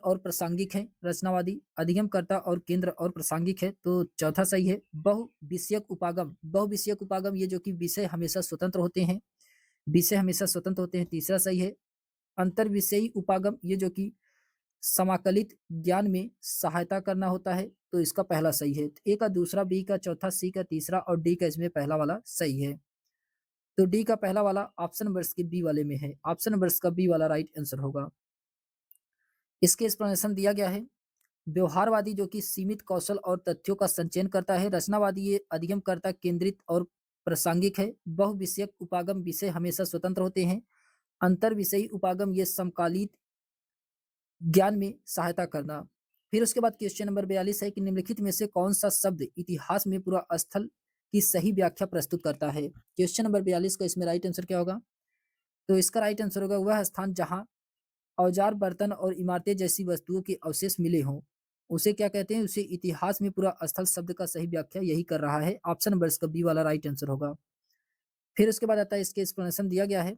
Speaker 1: और प्रासंगिक है। रचनावादी अधिगमकर्ता और केंद्र और प्रासंगिक है, तो चौथा सही है। बहुविषयक उपागम। बहुविषयक उपागम ये जो कि विषय हमेशा स्वतंत्र होते हैं। विषय हमेशा स्वतंत्र होते हैं, तीसरा सही है। अंतर्विषयी उपागम ये जो कि समाकलित ज्ञान में सहायता करना होता है, तो इसका पहला सही है। ए का दूसरा, बी का चौथा, सी का तीसरा और डी का इसमें पहला वाला सही है। तो डी का पहला वाला ऑप्शन नंबर के बी वाले में है। ऑप्शन नंबर का बी वाला राइट आंसर होगा। इसके एक्सप्लेनेशन दिया गया है। व्यवहारवादी जो कि सीमित कौशल और तथ्यों का संचयन करता है। रचनावादी ये अधिगमकर्ता केंद्रित और प्रासंगिक है। बहुविषयक उपागम विषय हमेशा स्वतंत्र होते हैं। अंतर विषयी उपागम ये समकालिक ज्ञान में सहायता करना। फिर उसके बाद क्वेश्चन नंबर 42 है कि निम्नलिखित में से कौन सा शब्द इतिहास में पूरा स्थल की सही व्याख्या प्रस्तुत करता है। क्वेश्चन नंबर 42 का इसमें राइट आंसर क्या होगा? तो इसका राइट आंसर होगा वह स्थान जहां औजार, बर्तन और इमारतें जैसी वस्तुओं के अवशेष मिले हों, उसे क्या कहते हैं? उसे इतिहास में पूरा स्थल शब्द का सही व्याख्या यही कर रहा है। ऑप्शन नंबर इसका बी वाला राइट आंसर होगा। फिर उसके बाद आता है, इसके एक्सप्लेनेशन दिया गया है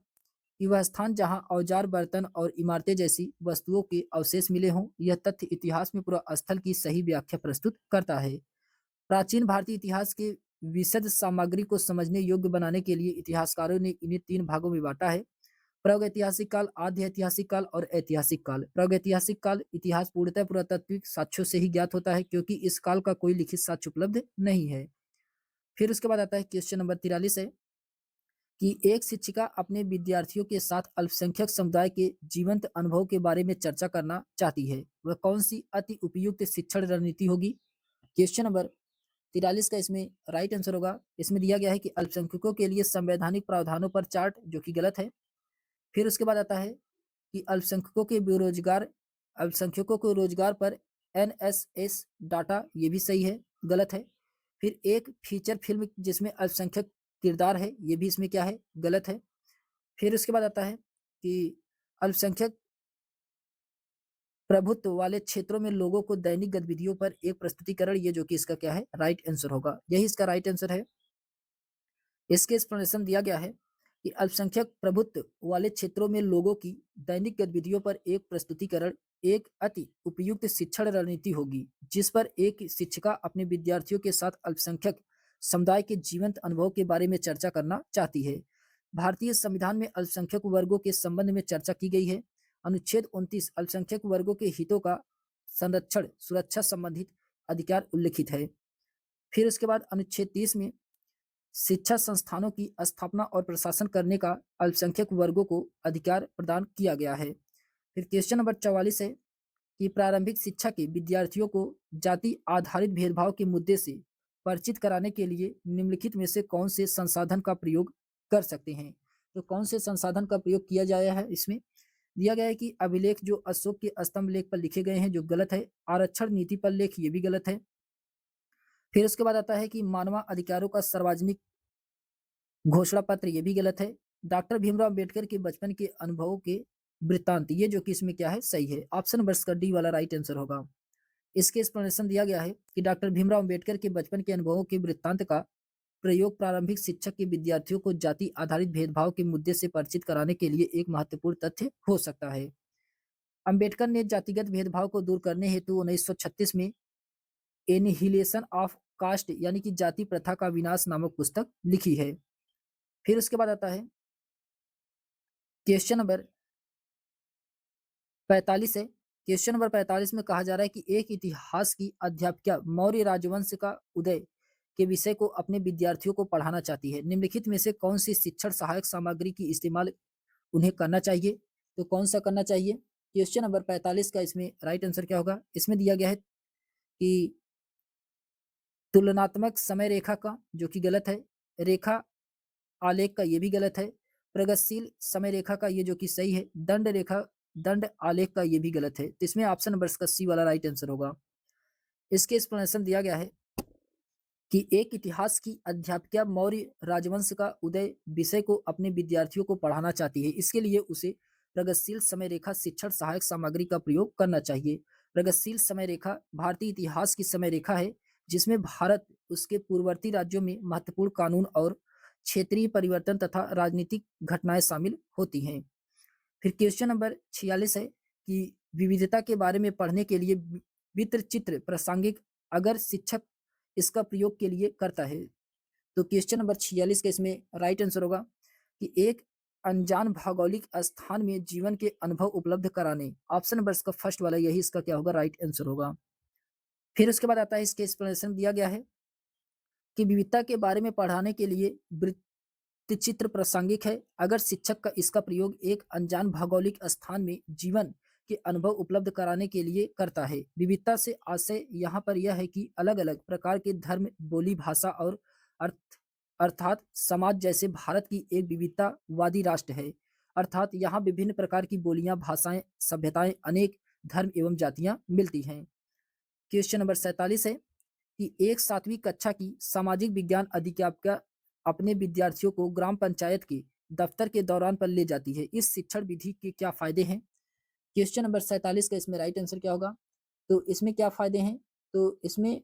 Speaker 1: कि वह स्थान जहां औजार, बर्तन और इमारतें जैसी वस्तुओं के अवशेष मिले हों, यह तथ्य इतिहास में पूरा स्थल की सही व्याख्या प्रस्तुत करता है। प्राचीन भारतीय इतिहास के विशद सामग्री को समझने योग्य बनाने के लिए इतिहासकारों ने इन्हें 3 भागों में बांटा है। प्रागैतिहासिक काल, आद्य ऐतिहासिक काल और ऐतिहासिक काल। प्रागैतिहासिक काल इतिहास पूर्णतः पुरातात्विक साक्ष्यों से ही ज्ञात होता है, क्योंकि इस काल का कोई लिखित साक्ष्य उपलब्ध नहीं है। फिर उसके बाद आता है क्वेश्चन नंबर 43 है कि एक शिक्षिका अपने विद्यार्थियों के साथ अल्पसंख्यक समुदाय के जीवंत अनुभव के बारे में चर्चा करना चाहती है, वह कौन सी अति उपयुक्त शिक्षण रणनीति होगी? क्वेश्चन नंबर 43 का इसमें राइट आंसर होगा। इसमें दिया गया है कि अल्पसंख्यकों के लिए संवैधानिक प्रावधानों पर चार्ट, जो कि गलत है। फिर उसके बाद आता है कि अल्पसंख्यकों को रोजगार पर एनएसएस डाटा, ये भी सही है, गलत है। फिर एक फीचर फिल्म जिसमें अल्पसंख्यक किरदार है, ये भी इसमें क्या है? गलत है। फिर उसके बाद आता है कि अल्पसंख्यक प्रभुत्व वाले क्षेत्रों में लोगों को दैनिक गतिविधियों पर एक प्रस्तुतिकरण, ये जो कि इसका क्या है? राइट आंसर होगा। यही इसका राइट आंसर है। इसके एक्सप्लेनेशन दिया गया है कि अल्पसंख्यक प्रभुत्व वाले क्षेत्रों में लोगों की दैनिक गतिविधियों पर एक प्रस्तुतिकरण एक अति उपयुक्त शिक्षण रणनीति होगी, जिस पर एक शिक्षिका अपने विद्यार्थियों के साथ अल्पसंख्यक समुदाय के जीवंत अनुभव के बारे में चर्चा करना चाहती है। भारतीय संविधान में अल्पसंख्यक वर्गों के संबंध में चर्चा की गई है। अनुच्छेद 29 अल्पसंख्यक वर्गों के हितों का संरक्षण सुरक्षा संबंधित अधिकार उल्लिखित है। फिर उसके बाद अनुच्छेद 30 में शिक्षा संस्थानों की स्थापना और प्रशासन करने का अल्पसंख्यक वर्गों को अधिकार प्रदान किया गया है। फिर क्वेश्चन नंबर 44 है कि प्रारंभिक शिक्षा के विद्यार्थियों को जाति आधारित भेदभाव के मुद्दे से परिचित कराने के लिए निम्नलिखित में से कौन से संसाधन का प्रयोग कर सकते हैं? तो कौन से संसाधन का प्रयोग किया जाया है? इसमें दिया गया है कि अभिलेख जो अशोक के स्तंभ लेख पर लिखे गए हैं, जो गलत है। आरक्षण नीति पर लेख, ये भी गलत है। फिर उसके बाद आता है कि मानव अधिकारों का सार्वजनिक घोषणा पत्र, ये भी गलत है। डॉक्टर भीमराव अंबेडकर के बचपन के अनुभवों के वृत्तांत, ये जो कि इसमें क्या है? सही है। ऑप्शन नंबर का डी वाला राइट आंसर होगा। इसके एक्सप्लेनेशन दिया गया है कि डॉक्टर भीमराव अंबेडकर के बचपन के अनुभवों के वृत्तांत का प्रयोग प्रारंभिक शिक्षक के विद्यार्थियों को जाति आधारित भेदभाव के मुद्दे से परिचित कराने के लिए एक महत्वपूर्ण तथ्य हो सकता है। अंबेडकर ने जातिगत भेदभाव को दूर करने हेतु 1936 में एनिहिलेशन ऑफ कास्ट यानी कि जाति प्रथा का विनाश नामक पुस्तक लिखी है। फिर उसके बाद आता है क्वेश्चन नंबर 45 है। क्वेश्चन नंबर 45 में कहा जा रहा है कि एक इतिहास की अध्यापिका मौर्य राजवंश का उदय के विषय को अपने विद्यार्थियों को पढ़ाना चाहती है। निम्नलिखित में से कौन सी शिक्षण सहायक सामग्री की इस्तेमाल उन्हें करना चाहिए? तो कौन सा करना चाहिए? क्वेश्चन नंबर 45 का इसमें राइट आंसर क्या होगा? इसमें दिया गया है कि तुलनात्मक समय रेखा का, जो कि गलत है। रेखा आलेख का, ये भी गलत है। प्रगतिशील समय रेखा का, ये जो कि सही है। दंड आलेख का, ये भी गलत है। तो इसमें ऑप्शन नंबर का सी वाला राइट आंसर होगा। इसके एक्सप्लेनेशन दिया गया है कि एक इतिहास की अध्यापिका मौर्य राजवंश का उदय विषय को अपने विद्यार्थियों को पढ़ाना चाहती है। इसके लिए उसे प्रगतिशील समय रेखा शिक्षण सहायक सामग्री का प्रयोग करना चाहिए। प्रगतिशील समय रेखा भारतीय इतिहास की समय रेखा है, जिसमें भारत, उसके पूर्ववर्ती राज्यों में महत्वपूर्ण कानून और क्षेत्रीय परिवर्तन तथा राजनीतिक घटनाएं शामिल होती हैं। फिर क्वेश्चन नंबर 46 है कि विविधता के बारे में पढ़ने के लिए वित्र चित्र प्रासंगिक अगर शिक्षक इसका प्रयोग के लिए करता है। तो क्वेश्चन नंबर 46 का इसमें राइट आंसर होगा कि एक अनजान भौगोलिक स्थान में जीवन के अनुभव उपलब्ध कराने। ऑप्शन नंबर इसका फर्स्ट वाला यही इसका क्या होगा, राइट आंसर होगा। फिर उसके बाद आता है, इसके एक्सप्लेनेशन दिया गया है कि विविधता के बारे में पढ़ाने के लिए वृत्तचित्र प्रासंगिक है अगर शिक्षक का इसका प्रयोग एक अनजान भौगोलिक स्थान में जीवन के अनुभव उपलब्ध कराने के लिए करता है। विविधता से आशय यहाँ पर यह है कि अलग अलग प्रकार के धर्म, बोली, भाषा और अर्थ अर्थात समाज, जैसे भारत की एक विविधतावादी राष्ट्र है, अर्थात यहाँ विभिन्न प्रकार की बोलियां, भाषाएं, सभ्यताएं, अनेक धर्म एवं जातियां मिलती हैं। क्वेश्चन नंबर 47 है कि एक 7वीं कक्षा की सामाजिक विज्ञान अध्यापिका अपने विद्यार्थियों को ग्राम पंचायत के दफ्तर के दौरान पर ले जाती है। इस शिक्षण विधि के क्या फायदे हैं? क्वेश्चन नंबर 47 का इसमें राइट आंसर क्या होगा? तो इसमें क्या फायदे हैं? तो इसमें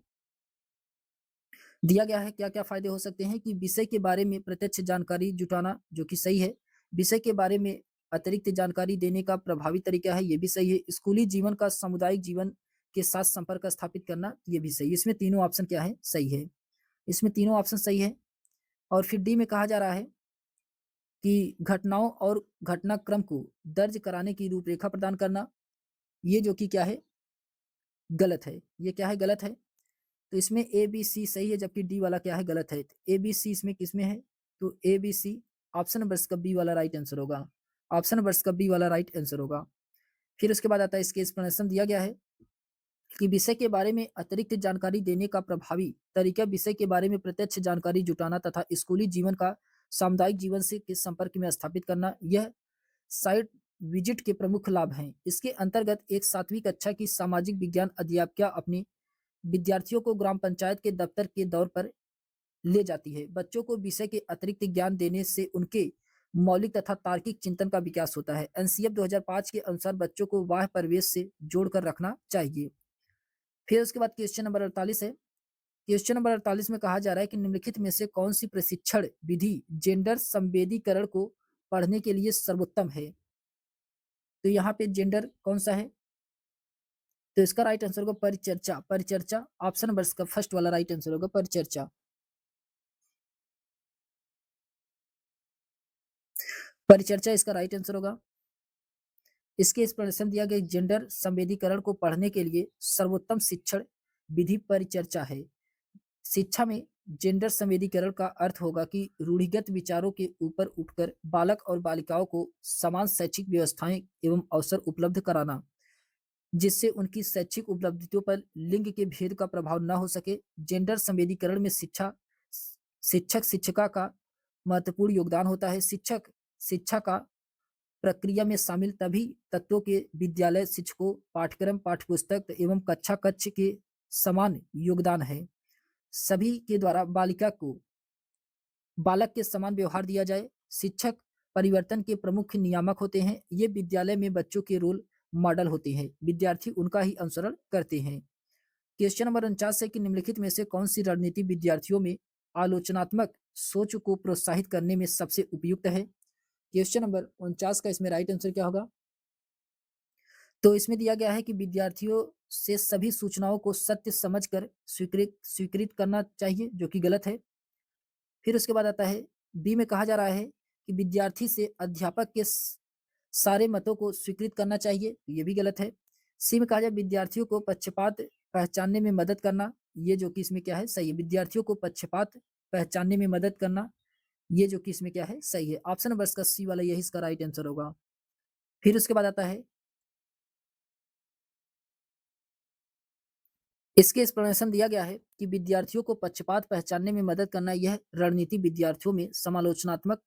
Speaker 1: दिया गया है क्या-क्या फायदे हो सकते हैं कि विषय के बारे में प्रत्यक्ष जानकारी जुटाना, जो कि सही है। विषय के बारे में अतिरिक्त जानकारी देने का प्रभावी तरीका है, ये भी सही है। स्कूली जीवन का सामुदायिक जीवन के साथ संपर्क स्थापित करना, ये भी सही है। इसमें तीनों ऑप्शन क्या है? सही है। इसमें तीनों ऑप्शन सही है। और फिर डी में कहा जा रहा है कि घटनाओं और घटनाक्रम को दर्ज कराने की रूपरेखा प्रदान करना, ये जो कि क्या है? गलत है। ये क्या है? गलत है। तो इसमें ए, बी, सी सही है, जबकि डी वाला क्या है? गलत है। ए, बी, सी इसमें किसमें है? तो A, B, C option number इसका बी वाला राइट आंसर होगा। ऑप्शन नंबर इसका बी वाला राइट आंसर होगा। फिर उसके बाद आता है, इसके एक्सप्लेनेशन दिया गया है कि विषय के बारे में अतिरिक्त जानकारी देने का प्रभावी तरीका विषय के बारे में प्रत्यक्ष जानकारी जुटाना तथा स्कूली जीवन का सामुदायिक जीवन से के संपर्क में स्थापित करना, यह साइट विजिट के प्रमुख लाभ हैं। इसके अंतर्गत एक 7वीं कक्षा की सामाजिक विज्ञान अध्यापिका अपने विद्यार्थियों को ग्राम पंचायत के दफ्तर के दौर पर ले जाती है। बच्चों को विषय के अतिरिक्त ज्ञान देने से उनके मौलिक तथा तार्किक चिंतन का विकास होता है। एनसीएफ 2005 के अनुसार बच्चों को बाह्य परिवेश से जोड़कर रखना चाहिए। फिर उसके बाद क्वेश्चन नंबर 48 है। क्वेश्चन नंबर 48 में कहा जा रहा है कि निम्नलिखित में से कौन सी प्रशिक्षण विधि जेंडर संवेदीकरण को पढ़ने के लिए सर्वोत्तम है? तो यहाँ पे जेंडर कौन सा है? तो इसका राइट आंसर होगा परिचर्चा। परिचर्चा ऑप्शन नंबर इसका फर्स्ट वाला राइट आंसर होगा, परिचर्चा। परिचर्चा इसका राइट आंसर होगा। इसके एक्सप्लेनेशन दिया गया, जेंडर संवेदीकरण को पढ़ने के लिए सर्वोत्तम शिक्षण विधि परिचर्चा है। शिक्षा में जेंडर संवेदीकरण का अर्थ होगा कि रूढ़िगत विचारों के ऊपर उठकर बालक और बालिकाओं को समान शैक्षिक व्यवस्थाएं एवं अवसर उपलब्ध कराना, जिससे उनकी शैक्षिक उपलब्धियों पर लिंग के भेद का प्रभाव न हो सके। जेंडर संवेदीकरण में शिक्षक शिक्षिका का महत्वपूर्ण योगदान होता है। शिक्षक शिक्षा का प्रक्रिया में शामिल तभी तत्वों के विद्यालय शिक्षकों, पाठ्यक्रम, पाठ्यपुस्तक एवं कक्षा कक्ष के समान योगदान है। सभी के द्वारा बालक के समान व्यवहार दिया जाए। शिक्षक परिवर्तन के प्रमुख नियामक होते हैं। ये विद्यालय में बच्चों के रोल मॉडल होते हैं। विद्यार्थी उनका ही अनुसरण करते हैं। क्वेश्चन नंबर 49 है कि निम्नलिखित में से कौन सी रणनीति विद्यार्थियों में आलोचनात्मक सोच को प्रोत्साहित करने में सबसे उपयुक्त है? क्वेश्चन नंबर 49 का इसमें राइट आंसर क्या होगा? तो इसमें दिया गया है कि विद्यार्थियों से सभी सूचनाओं को सत्य समझकर स्वीकृत करना चाहिए, जो कि गलत है। फिर उसके बाद आता है, बी में कहा जा रहा है कि विद्यार्थी से अध्यापक के सारे मतों को स्वीकृत करना चाहिए, ये भी गलत है। सी में कहा जाए विद्यार्थियों को पक्षपात पहचानने में मदद करना, ये जो कि इसमें क्या है? सही है। विद्यार्थियों को पक्षपात पहचानने में मदद करना, ये जो कि इसमें क्या है? सही है। ऑप्शन नंबर इसका सी वाला यही इसका राइट आंसर होगा। फिर उसके बाद आता है, इसके एक्सप्लेनेशन दिया गया है कि विद्यार्थियों को पक्षपात पहचानने में मदद करना, यह रणनीति विद्यार्थियों में समालोचनात्मक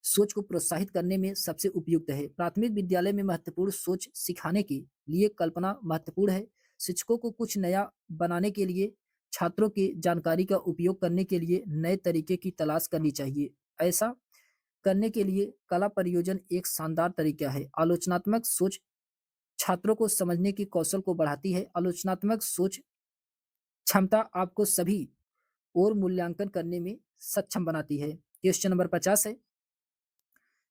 Speaker 1: सोच को प्रोत्साहित करने में सबसे उपयुक्त है। प्राथमिक विद्यालय में महत्वपूर्ण सोच सिखाने के लिए कल्पना महत्वपूर्ण है। शिक्षकों को कुछ नया बनाने के लिए छात्रों के जानकारी का उपयोग करने के लिए नए तरीके की तलाश करनी चाहिए। ऐसा करने के लिए कला परियोजन एक शानदार तरीका है। आलोचनात्मक सोच छात्रों को समझने की कौशल को बढ़ाती है। आलोचनात्मक सोच क्षमता आपको सभी और मूल्यांकन करने में सक्षम बनाती है। क्वेश्चन नंबर 50 है।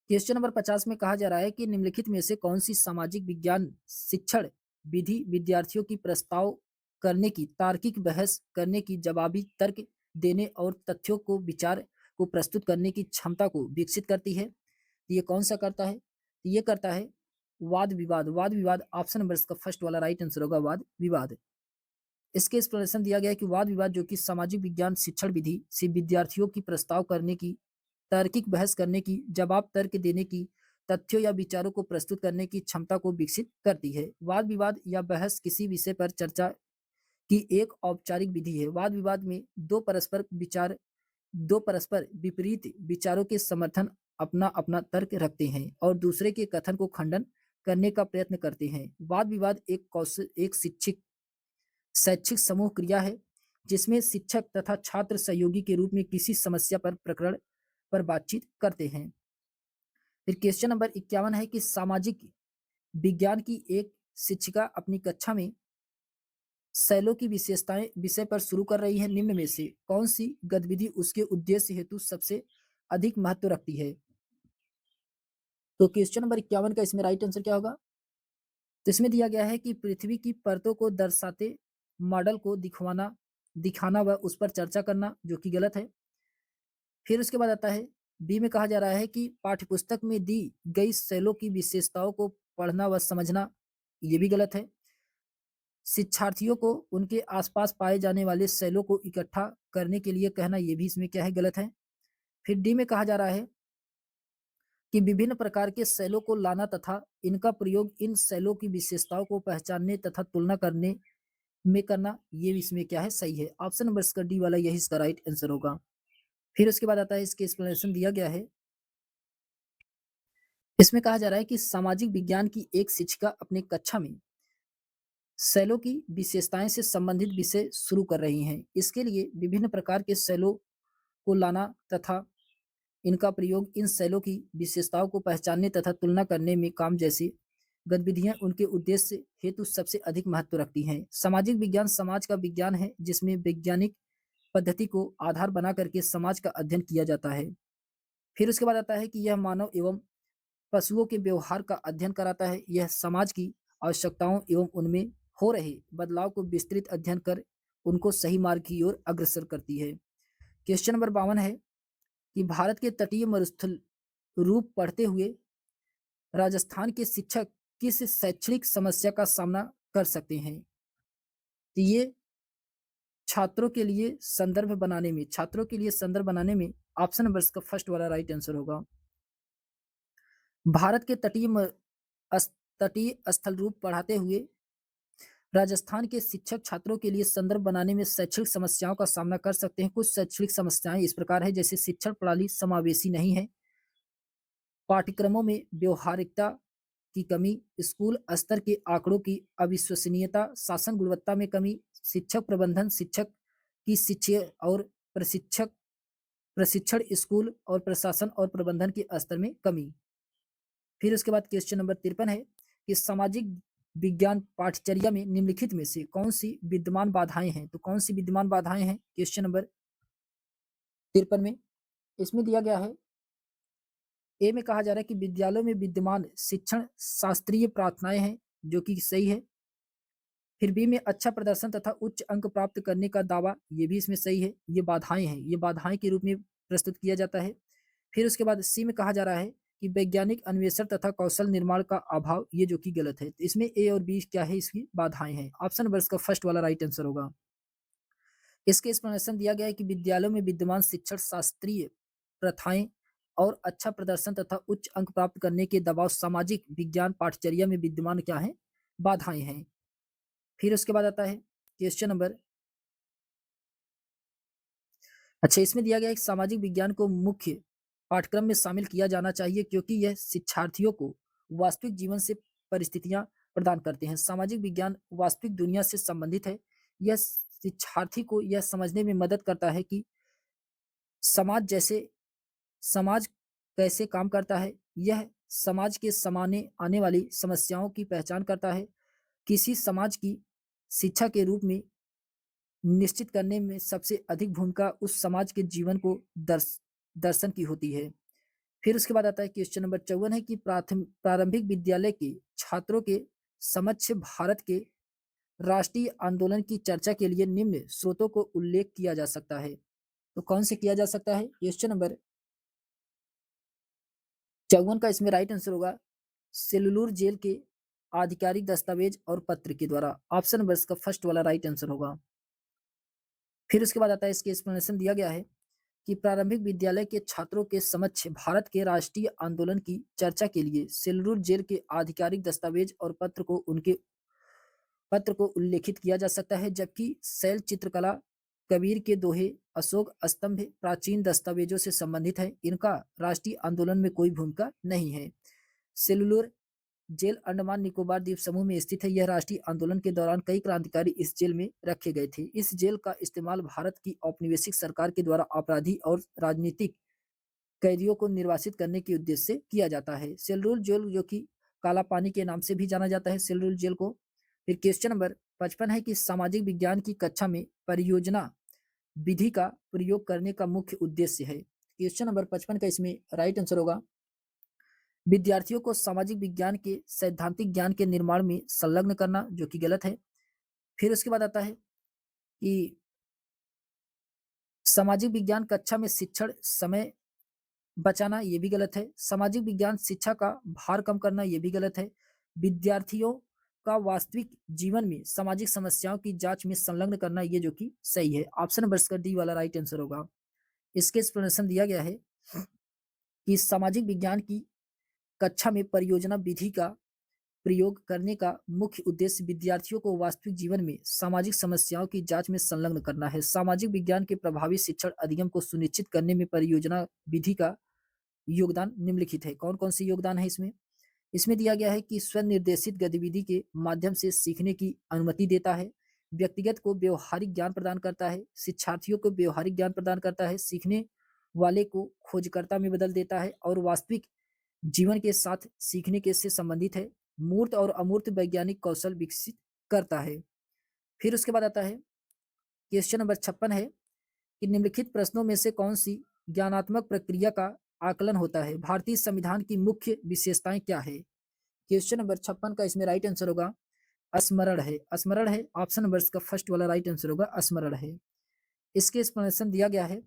Speaker 1: क्वेश्चन नंबर 50 में कहा जा रहा है कि निम्नलिखित में से कौन सी सामाजिक विज्ञान शिक्षण विधि विद्यार्थियों की प्रस्ताव करने की, तार्किक बहस करने की, जवाबी तर्क देने और तथ्यों को विचार को प्रस्तुत करने की क्षमता को विकसित करती है। तो ये कौन सा करता है? तो ये करता है वाद विवाद। वाद विवाद ऑप्शन नंबर इसका फर्स्ट वाला राइट आंसर होगा, वाद विवाद। इसके एक्सप्लेनेशन दिया गया है कि वाद विवाद जो कि सामाजिक विज्ञान शिक्षण विधि से विद्यार्थियों की प्रस्ताव करने की, तार्किक बहस करने की, जवाब तर्क देने की, तथ्यों या विचारों को प्रस्तुत करने की क्षमता को विकसित करती है। वाद विवाद या बहस किसी विषय पर चर्चा की एक औपचारिक विधि है। वाद विवाद में दो परस्पर विपरीत विचारों के समर्थन अपना अपना तर्क रखते हैं और दूसरे के कथन को खंडन करने का प्रयत्न करते हैं। वाद विवाद एक शैक्षिक समूह क्रिया है जिसमें शिक्षक तथा छात्र सहयोगी के रूप में किसी समस्या पर प्रकरण पर बातचीत करते हैं। फिर क्वेश्चन नंबर 51 है कि सामाजिक विज्ञान की एक शिक्षिका अपनी कक्षा में शैलों की विशेषताएं विषय पर शुरू कर रही है। निम्न में से कौन सी गतिविधि उसके उद्देश्य हेतु सबसे अधिक महत्व रखती है? तो क्वेश्चन नंबर 51 का इसमें राइट आंसर क्या होगा? तो इसमें दिया गया है कि पृथ्वी की परतों को दर्शाते मॉडल को दिखाना व उस पर चर्चा करना, जो कि गलत है। फिर उसके बाद आता है बी में कहा जा रहा है कि पाठ्यपुस्तक में दी गई शैलों की विशेषताओं को पढ़ना व समझना, ये भी गलत है। शिक्षार्थियों को उनके आसपास पाए जाने वाले शैलों को इकट्ठा करने के लिए कहना, ये भी इसमें क्या है, गलत है। फिर डी में कहा जा रहा है कि विभिन्न प्रकार के शैलों को लाना तथा इनका प्रयोग इन शैलों की विशेषताओं को पहचानने तथा तुलना करने में करना, ये भी इसमें क्या है, सही है। ऑप्शन नंबर इसका डी वाला यही इसका राइट आंसर होगा। फिर उसके बाद आता है इसके एक्सप्लेनेशन दिया गया है। इसमें कहा जा रहा है कि सामाजिक विज्ञान की एक शिक्षिका अपने कक्षा में शैलों की विशेषताएं से संबंधित विषय शुरू कर रही हैं। इसके लिए विभिन्न प्रकार के शैलों को लाना तथा इनका प्रयोग इन शैलों की विशेषताओं को पहचानने तथा तुलना करने में काम जैसी गतिविधियां उनके उद्देश्य हेतु सबसे अधिक महत्व रखती हैं। सामाजिक विज्ञान समाज का विज्ञान है जिसमें वैज्ञानिक पद्धति को आधार बना करके समाज का अध्ययन किया जाता है। फिर उसके बाद आता है कि यह मानव एवं पशुओं के व्यवहार का अध्ययन कराता है। यह समाज की आवश्यकताओं एवं उनमें हो रहे बदलाव को विस्तृत अध्ययन कर उनको सही मार्ग की ओर अग्रसर करती है। क्वेश्चन नंबर 52 है कि भारत के तटीय मरुस्थल रूप पढ़ते हुए राजस्थान के शिक्षक किस शैक्षणिक समस्या का सामना कर सकते हैं? तो ये छात्रों के लिए संदर्भ बनाने में ऑप्शन नंबर इसका फर्स्ट वाला राइट आंसर होगा। भारत के तटीय स्थल रूप पढ़ाते हुए राजस्थान के शिक्षक छात्रों के लिए संदर्भ बनाने में शैक्षणिक समस्याओं का सामना कर सकते हैं। कुछ शैक्षणिक समस्याएं इस प्रकार है, जैसे शिक्षण प्रणाली समावेशी नहीं है, पाठ्यक्रमों में व्यवहारिकता की कमी, स्कूल स्तर के आंकड़ों की अविश्वसनीयता, शासन गुणवत्ता में कमी, शिक्षक प्रबंधन, शिक्षक की शिक्षा और प्रशिक्षण, स्कूल और प्रशासन और प्रबंधन के स्तर में कमी। फिर उसके बाद क्वेश्चन नंबर 53 है कि सामाजिक विज्ञान पाठ्यचर्या में निम्नलिखित में से कौन सी विद्यमान बाधाएं हैं? तो कौन सी विद्यमान बाधाएं हैं क्वेश्चन नंबर 53 में? इसमें दिया गया है, ए में कहा जा रहा है कि विद्यालयों में विद्यमान शिक्षण शास्त्रीय प्रार्थनाएं हैं, जो कि सही है। फिर बी में अच्छा प्रदर्शन तथा उच्च अंक प्राप्त करने का दावा, ये भी इसमें सही है। ये बाधाएं हैं, ये बाधाएं के रूप में प्रस्तुत किया जाता है। फिर उसके बाद सी में कहा जा रहा है कि वैज्ञानिक अन्वेषण तथा कौशल निर्माण का अभाव, ये जो कि गलत है। तो इसमें ए और बी क्या है, इसकी बाधाएं हैं। ऑप्शन नंबर इसका फर्स्ट वाला राइट आंसर होगा। इसके एक्सप्लेनेशन दिया गया है कि विद्यालयों में विद्यमान शिक्षण शास्त्रीय प्रथाएं और अच्छा प्रदर्शन तथा उच्च अंक प्राप्त करने के दबाव सामाजिक विज्ञान पाठ्यचर्या में विद्यमान क्या है, बाधाएं हैं। फिर उसके बाद आता है क्वेश्चन नंबर, अच्छा इसमें दिया गया है कि सामाजिक विज्ञान को मुख्य पाठ्यक्रम में शामिल किया जाना चाहिए क्योंकि यह शिक्षार्थियों को वास्तविक जीवन से परिस्थितियां प्रदान करते हैं। सामाजिक विज्ञान वास्तविक दुनिया से संबंधित है। यह शिक्षार्थी को यह समझने में मदद करता है कि समाज जैसे समाज कैसे काम करता है। यह समाज के सामने आने वाली समस्याओं की पहचान करता है। किसी समाज की शिक्षा के रूप में निश्चित करने में सबसे अधिक भूमिका उस समाज के जीवन को दर्शन की होती है। फिर उसके बाद आता है क्वेश्चन नंबर 54 है कि प्रारंभिक विद्यालय के छात्रों के समक्ष भारत के राष्ट्रीय आंदोलन की चर्चा के लिए निम्न स्रोतों को उल्लेख किया जा सकता है। तो कौन से किया जा सकता है? क्वेश्चन नंबर 54 का इसमें राइट आंसर होगा सेलुलर जेल के आधिकारिक दस्तावेज और पत्र के द्वारा। ऑप्शन नंबर इसका फर्स्ट वाला राइट आंसर होगा। फिर उसके बाद आता है इसके एक्सप्लेनेशन दिया गया है कि प्रारंभिक विद्यालय के छात्रों के समक्ष भारत के राष्ट्रीय आंदोलन की चर्चा के लिए सेलुलर जेल के आधिकारिक दस्तावेज और पत्र को उल्लेखित किया जा सकता है, जबकि शैल चित्रकला, कबीर के दोहे, अशोक स्तंभ प्राचीन दस्तावेजों से संबंधित है। इनका राष्ट्रीय आंदोलन में कोई भूमिका नहीं है। सेलुलर जेल अंडमान निकोबार द्वीप समूह में स्थित है। यह राष्ट्रीय आंदोलन के दौरान कई क्रांतिकारी इस जेल में रखे गए थे। इस जेल का इस्तेमाल भारत की औपनिवेशिक सरकार के द्वारा अपराधी और राजनीतिक कैदियों को निर्वासित करने के उद्देश्य से किया जाता है। सेलुलर जेल जो कि काला पानी के नाम से भी जाना जाता है सेलुलर जेल को। फिर क्वेश्चन नंबर 55 है कि सामाजिक विज्ञान की कक्षा में परियोजना विधि का प्रयोग करने का मुख्य उद्देश्य है। क्वेश्चन नंबर 55 का इसमें राइट आंसर होगा विद्यार्थियों को सामाजिक विज्ञान के सैद्धांतिक ज्ञान के निर्माण में संलग्न करना, जो कि गलत है। फिर उसके बाद आता है कि सामाजिक विज्ञान कक्षा में शिक्षण समय बचाना, ये भी गलत है। सामाजिक विज्ञान शिक्षा का भार कम करना, ये भी गलत है। विद्यार्थियों का वास्तविक जीवन में सामाजिक समस्याओं की जांच में संलग्न करना, ये जो कि सही है। ऑप्शन नंबर इसका डी वाला राइट आंसर होगा। इसके एक्सप्लेनेशन दिया गया है कि सामाजिक विज्ञान की कक्षा में परियोजना विधि का प्रयोग करने का मुख्य उद्देश्य विद्यार्थियों को वास्तविक जीवन में सामाजिक समस्याओं की जांच में संलग्न करना है। सामाजिक विज्ञान के प्रभावी शिक्षण अधिगम को सुनिश्चित करने में परियोजना विधि का योगदान निम्नलिखित है। कौन कौन से योगदान है इसमें? इसमें दिया गया है कि स्वनिर्देशित गतिविधि के माध्यम से सीखने की अनुमति देता है, व्यक्तिगत को व्यवहारिक ज्ञान प्रदान करता है, शिक्षार्थियों को व्यवहारिक ज्ञान प्रदान करता है, सीखने वाले को खोजकर्ता में बदल देता है और वास्तविक जीवन के साथ सीखने के से संबंधित है, मूर्त और अमूर्त वैज्ञानिक कौशल विकसित करता है। फिर उसके बाद आता है क्वेश्चन नंबर 56 है कि निम्नलिखित प्रश्नों में से कौन सी ज्ञानात्मक प्रक्रिया का आकलन होता है? भारतीय संविधान की मुख्य विशेषताएं क्या है? क्वेश्चन नंबर 56 का इसमें राइट आंसर होगा स्मरण है। स्मरण है, ऑप्शन नंबर का फर्स्ट वाला राइट आंसर होगा स्मरण है। इसके एक्सप्लेनेशन दिया गया है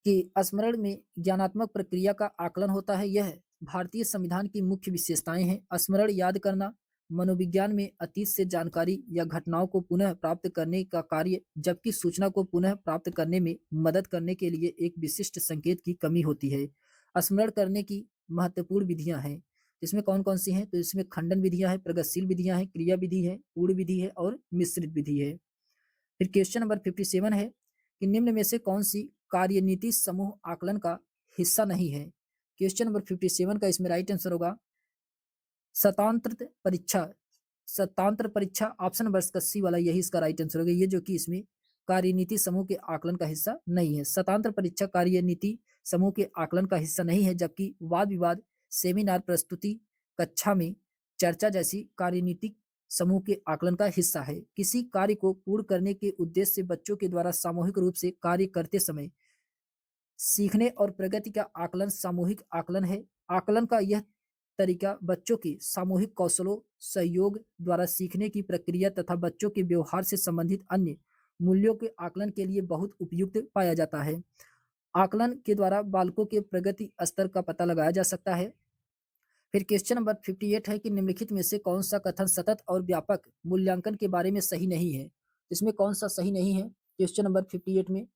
Speaker 1: कि स्मरण में ज्ञानात्मक प्रक्रिया का आकलन होता है। यह भारतीय संविधान की मुख्य विशेषताएं हैं। स्मरण याद करना, मनोविज्ञान में अतीत से जानकारी या घटनाओं को पुनः प्राप्त करने का कार्य, जबकि सूचना को पुनः प्राप्त करने में मदद करने के लिए एक विशिष्ट संकेत की कमी होती है। स्मरण करने की महत्वपूर्ण विधियां हैं। इसमें कौन कौन सी हैं? तो इसमें खंडन विधियां हैं, प्रगतिशील विधियां हैं, क्रिया विधि है, पूर्ण विधि है और मिश्रित विधि है। फिर क्वेश्चन नंबर 57 है कि निम्न में से कौन सी कार्यनीति समूह आकलन का हिस्सा नहीं है? क्वेश्चन नंबर 57 का इसमें राइट आंसर होगा स्वतंत्र परीक्षा। स्वतंत्र परीक्षा, ऑप्शन नंबर का सी वाला, यही इसका राइट आंसर होगा। ये जो कि इसमें कार्यनीति समूह के आकलन का हिस्सा नहीं है। स्वतंत्र परीक्षा कार्यनीति समूह के आकलन का हिस्सा नहीं है, जबकि वाद विवाद, सेमिनार, प्रस्तुति, कक्षा में चर्चा जैसी कार्यनीतिक समूह के आकलन का हिस्सा है। किसी कार्य को पूर्ण करने के उद्देश्य से बच्चों के द्वारा सामूहिक रूप से कार्य करते समय सीखने और प्रगति का आकलन सामूहिक आकलन है। आकलन का यह तरीका बच्चों के सामूहिक कौशलों, सहयोग द्वारा सीखने की प्रक्रिया तथा बच्चों के व्यवहार से संबंधित अन्य मूल्यों के आकलन के लिए बहुत उपयुक्त पाया जाता है। आकलन के द्वारा बालकों के प्रगति स्तर का पता लगाया जा सकता है। फिर क्वेश्चन नंबर 58 है कि निम्नलिखित में से कौन सा कथन सतत और व्यापक मूल्यांकन के बारे में सही नहीं है? इसमें कौन सा सही नहीं है? क्वेश्चन नंबर 58 में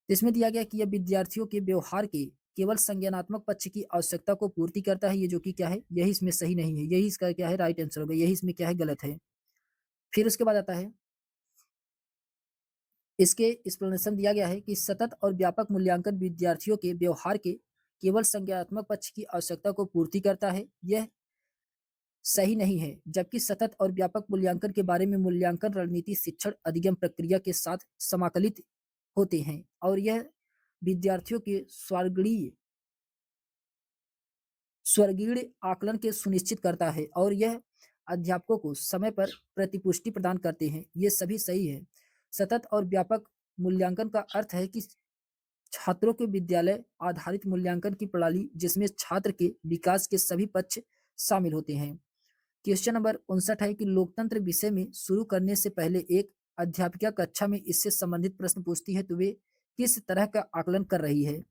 Speaker 1: इसमें दिया गया कि यह विद्यार्थियों के व्यवहार के केवल संज्ञानात्मक पक्ष की आवश्यकता को पूर्ति करता है। ये जो कि क्या है, यही इसमें सही नहीं है। यही इसका क्या है, राइट आंसर होगा। यही इसमें क्या है, गलत है। फिर उसके बाद आता है इसके एक्सप्लेनेशन दिया गया है कि सतत और व्यापक मूल्यांकन विद्यार्थियों के व्यवहार के केवल संज्ञानात्मक पक्ष की आवश्यकता को पूर्ति करता है। यह सही नहीं है, जबकि सतत और व्यापक मूल्यांकन के बारे में मूल्यांकन रणनीति शिक्षण अधिगम प्रक्रिया के साथ समाकलित होते हैं और यह विद्यार्थियों के स्वर्गीय आकलन के सुनिश्चित करता है और यह अध्यापकों को समय पर प्रतिपुष्टि प्रदान करते हैं। ये सभी सही है। सतत और व्यापक मूल्यांकन का अर्थ है कि छात्रों के विद्यालय आधारित मूल्यांकन की प्रणाली जिसमें छात्र के विकास के सभी पक्ष शामिल होते हैं। क्वेश्चन नंबर 59 है कि लोकतंत्र विषय में शुरू करने से पहले एक अध्यापिका कक्षा में इससे संबंधित प्रश्न पूछती है तो वे किस तरह का आकलन कर रही है?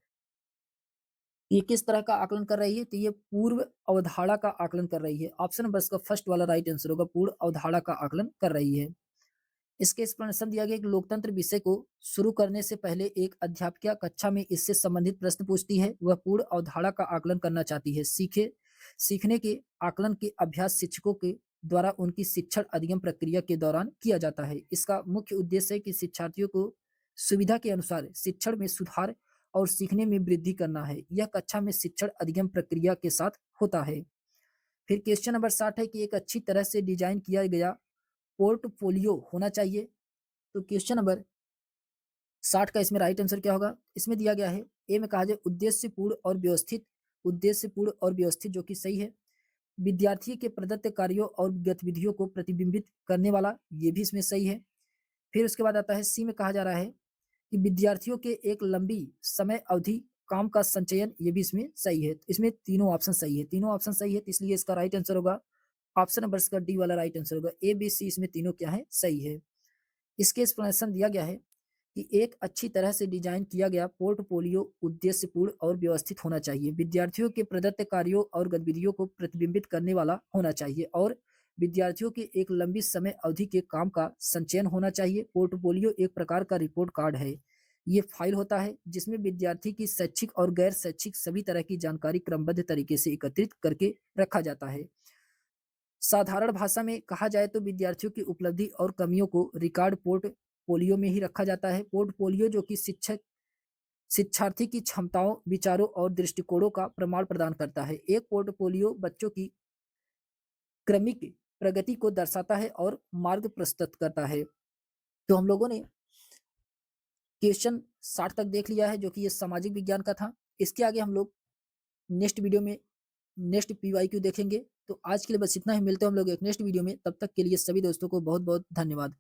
Speaker 1: ये किस तरह का आकलन कर रही है? तो ये पूर्व अवधारणा का आकलन कर रही है। ऑप्शन नंबर इसका फर्स्ट वाला राइट आंसर होगा, पूर्व अवधारणा का आकलन कर रही है। इसके एक्सप्लेनेशन दिया गया कि लोकतंत्र विषय को शुरू करने से पहले एक अध्यापिका कक्षा में इससे संबंधित प्रश्न पूछती है। वह पूर्व अवधारणा का आकलन करना चाहती है। सीखने के आकलन के अभ्यास शिक्षकों के द्वारा उनकी शिक्षण अधिगम प्रक्रिया के दौरान किया जाता है। इसका मुख्य उद्देश्य है कि शिक्षार्थियों को सुविधा के अनुसार शिक्षण में सुधार और सीखने में वृद्धि करना है। यह कक्षा में शिक्षण अधिगम प्रक्रिया के साथ होता है। फिर क्वेश्चन नंबर 60 है कि एक अच्छी तरह से डिजाइन किया गया पोर्टफोलियो होना चाहिए। तो क्वेश्चन नंबर 60 का इसमें राइट आंसर क्या होगा? इसमें दिया गया है ए में कहा जाए उद्देश्यपूर्ण और व्यवस्थित जो कि सही है। विद्यार्थी के प्रदत्त कार्यों और गतिविधियों को प्रतिबिंबित करने वाला, ये भी इसमें सही है। फिर उसके बाद आता है सी में कहा जा रहा है कि विद्यार्थियों के एक लंबी समय अवधि काम का संचयन, ये भी इसमें सही है। इसमें तीनों ऑप्शन सही है, तीनों ऑप्शन सही है, तो इसलिए इसका राइट आंसर होगा ऑप्शन नंबर इसका डी वाला राइट आंसर होगा। ए बी सी इसमें तीनों क्या है? सही है। इसके एक्सप्लेनेशन दिया गया है कि एक अच्छी तरह से डिजाइन किया गया पोर्टफोलियो उद्देश्यपूर्ण और व्यवस्थित होना चाहिए। विद्यार्थियों के प्रदत्त कार्यों और गतिविधियों को प्रतिबिंबित करने वाला होना चाहिए और विद्यार्थियों के एक लंबी समय अवधि के काम का संचयन होना चाहिए। पोर्टफोलियो एक प्रकार का रिपोर्ट कार्ड है। ये फाइल होता है जिसमें विद्यार्थी की शैक्षिक और गैर शैक्षिक सभी तरह की जानकारी क्रमबद्ध तरीके से एकत्रित करके रखा जाता है। साधारण भाषा में कहा जाए तो विद्यार्थियों की उपलब्धि और कमियों को रिकॉर्ड पोर्टफोलियो में ही रखा जाता है। पोर्टफोलियो जो कि शिक्षार्थी की क्षमताओं, विचारों और दृष्टिकोणों का प्रमाण प्रदान करता है। एक पोर्टफोलियो बच्चों की क्रमिक प्रगति को दर्शाता है और मार्ग प्रस्तुत करता है। तो हम लोगों ने क्वेश्चन 60 तक देख लिया है जो कि ये सामाजिक विज्ञान का था। इसके आगे हम लोग नेक्स्ट वीडियो में नेक्स्ट पीवाईक्यू देखेंगे। तो आज के लिए बस इतना ही, मिलते हैं हम लोग एक नेक्स्ट वीडियो में। तब तक के लिए सभी दोस्तों को बहुत बहुत धन्यवाद।